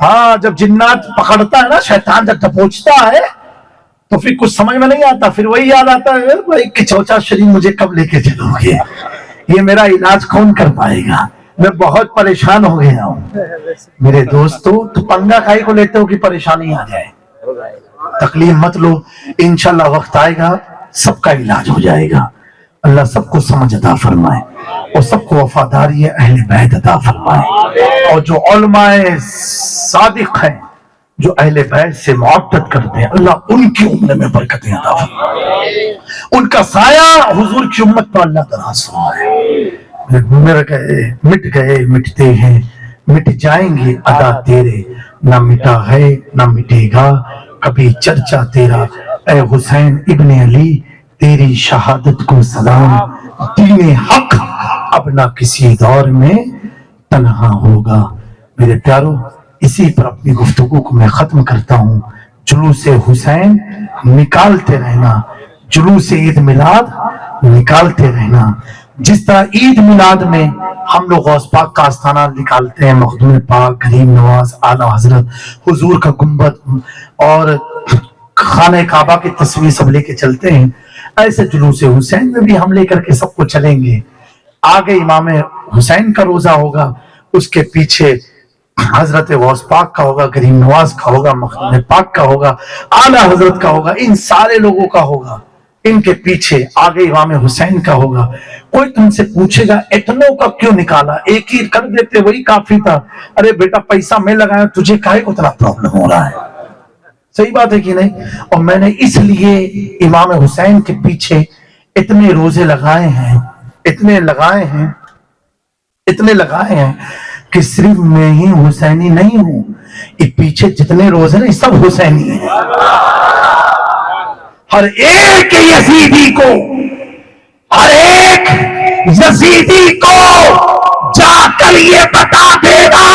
ہاں جب جنات پکڑتا ہے نا شیطان جب دبوچتا ہے تو پھر کچھ سمجھ میں نہیں آتا, پھر وہی یاد آتا ہے بھائی کہ چوچا شریف مجھے کب لے کے چلو گے, یہ میرا علاج کون کر پائے گا, میں بہت پریشان ہو گیا ہوں. میرے دوستو تو پنگا کھائی کو لیتے ہو کہ پریشانی آ جائے, تکلیف مت لو, انشاءاللہ وقت آئے گا سب کا علاج ہو جائے گا. اللہ سب کو سمجھ عطا فرمائے اور سب کو وفاداری اہل بیت عطا فرمائے, اور جو علماء صادق ہیں جو اہل بیت سے محبت کرتے ہیں اللہ ان کی عمر میں برکتیں عطا فرمائے, ان کا سایہ حضور کی امت پر اللہ دراز فرمائے. مٹ گئے مٹتے ہیں مٹ جائیں گے ادا تیرے, نہ مٹا ہے نہ مٹے گا کبھی چرچا تیرا. اے حسین ابن علی تیری شہادت کو سلام, دین حق اب نہ کسی دور میں تنہا ہوگا. میرے پیارو اسی پر اپنی گفتگو کو میں ختم کرتا ہوں. جلوس حسین نکالتے رہنا, جلوس عید میلاد نکالتے رہنا. جس طرح عید میلاد میں ہم لوگ غوث پاک کا آستانہ نکالتے ہیں, مخدوم پاک, غریب نواز, اعلیٰ حضرت, حضور کا گنبد اور خانہ کعبہ کی تصویر سب لے کے چلتے ہیں, ایسے جلوس حسین میں بھی ہم لے کر کے سب کو چلیں گے. آگے امام حسین کا روزہ ہوگا, اس کے پیچھے حضرت غوث پاک کا ہوگا, غریب نواز کا ہوگا, مخدوم پاک کا ہوگا, اعلیٰ حضرت کا ہوگا, ان سارے لوگوں کا ہوگا. ان کے پیچھے آگے امام حسین کا ہوگا. کوئی تم سے پوچھے گا اتنوں کا کیوں نکالا, ایک ہی کر دیتے وہی کافی تھا. ارے بیٹا پیسہ میں لگایا, تجھے کاہے کو اتنا پرابلم ہو رہا ہے؟ صحیح بات ہے کہ نہیں؟ اور میں نے اس لیے امام حسین کے پیچھے اتنے روزے لگائے ہیں, اتنے لگائے ہیں کہ صرف میں ہی حسینی نہیں ہوں, یہ پیچھے جتنے روزے ہیں سب حسینی ہیں. ہر ایک یزیدی کو, ہر ایک یزیدی کو جا کر یہ بتا دے گا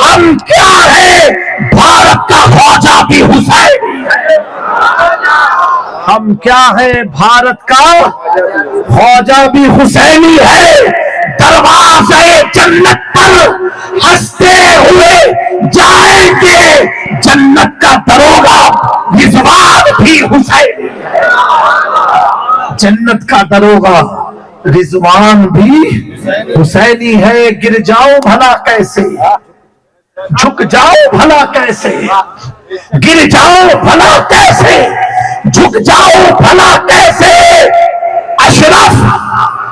ہم کیا ہے, بھارت کا خواجہ بھی حسین ہے. ہم کیا ہے, بھارت کا خواجہ بھی حسینی ہے. دروازے جنت پر ہنستے ہوئے جائیں گے, جنت کا دروگا رضوان بھی حسینی ہے. جنت کا دروگا رضوان بھی حسینی ہے. گر جاؤ بھلا کیسے, جھک جاؤ بھلا کیسے, گر جاؤ بھلا کیسے, جھک جاؤ بھلا کیسے. اشرف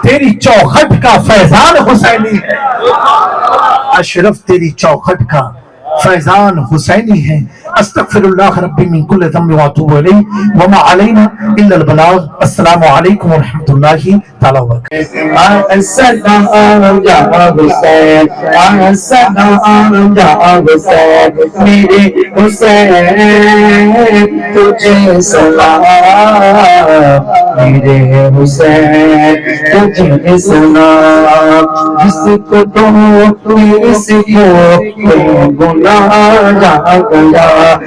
تیری چوکھٹ کا فیضان حسینی ہے, اشرف تیری چوکھٹ کا فیضان حسینی ہے. استغفر اللہ ربی من کل ذنب واتوب الیہ وما علینا الا البلاغ. السلام علیکم ورحمۃ اللہ تعالی وبرکاتہ. السلام یا حسین, السلام یا حسین, میرے حسین تجھے سلام, میرے حسین تجھے سلام. جس کو تو اس کو گناہ گیا,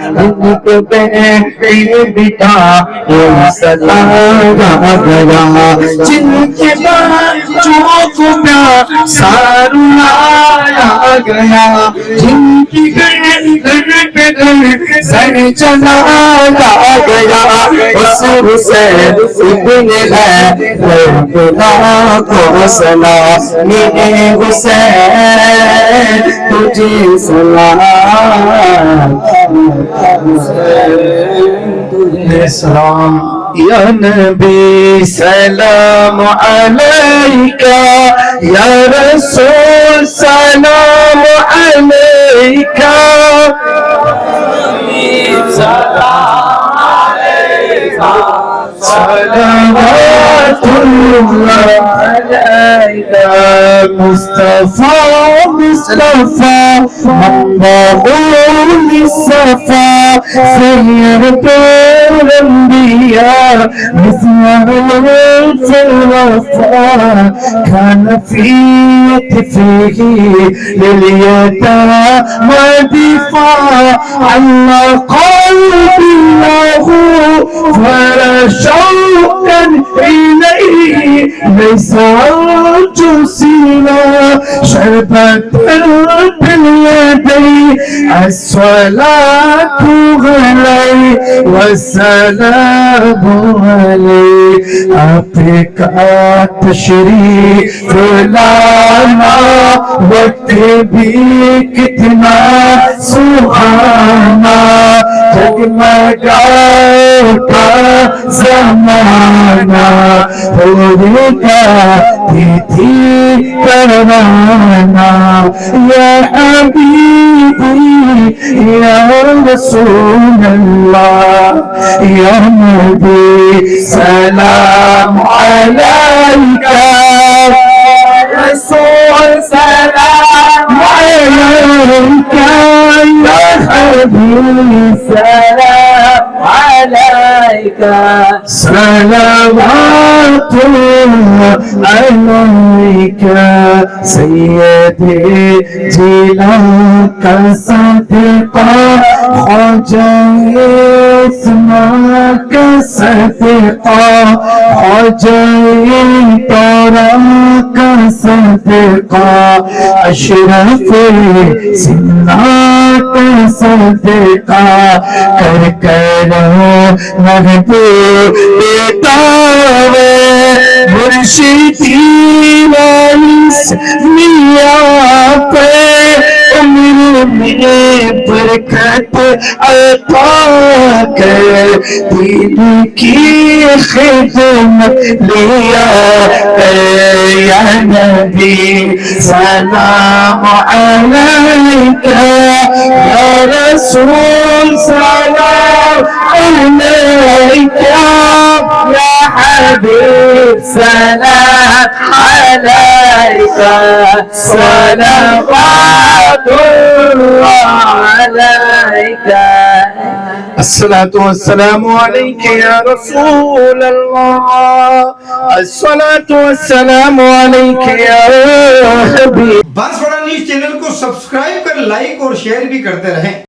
ان کو بیٹے بٹا یہ سزا گیا. جن کے بچوں کو پیار لایا گیا, جن کی گھر پہ گھر سر چلایا گیا, اس حسین ابن ہے خدا کو سلام. میرے حسین تجھے سلام. سلام یا نبی سلام علیکہ, یا رسول سلام علیکہ, صلوات اللہ علیکہ. مصطفیٰ مصطفیٰ مقبول الصفا, سید الانبیاء مثل الوفا, كان في كتفه لليتامى دفاع, على قلب الله فلا شوقا إليه ویسا جو سینا شربت باليدي الصلاة عليه والسلام عليه آپ کا تشریف لانا وقت بھی کتنا سہانا جگمگا اٹھا زمانہ ہوگا تھی پروانہ یا حبیبی یا رسول اللہ یا نبی سلام علیکہ رسول سلام علیکہ یا حبیب سلام علیکہ صلوات علیکہ سیدی جیلان کا صدقہ خواجہ اسماء کا صدقہ خواجہ تورا کا صدقہ اشرف سنا کا صدقہ کر محبوب دعوے مرشدی وائس میاں پہ عمر میں برکت عطا کر دین کی خدمت لیا کر یا نبی سلام علیکہ یا رسول سلام علیکہ یا حبیب سلام علیکہ صلوات اللہ علیکہ الصلاة والسلام عليك يا رسول الله الصلاة والسلام عليك يا حبيب بانسواڑہ نیوز چینل کو سبسکرائب کر لائک اور شیئر بھی کرتے رہیں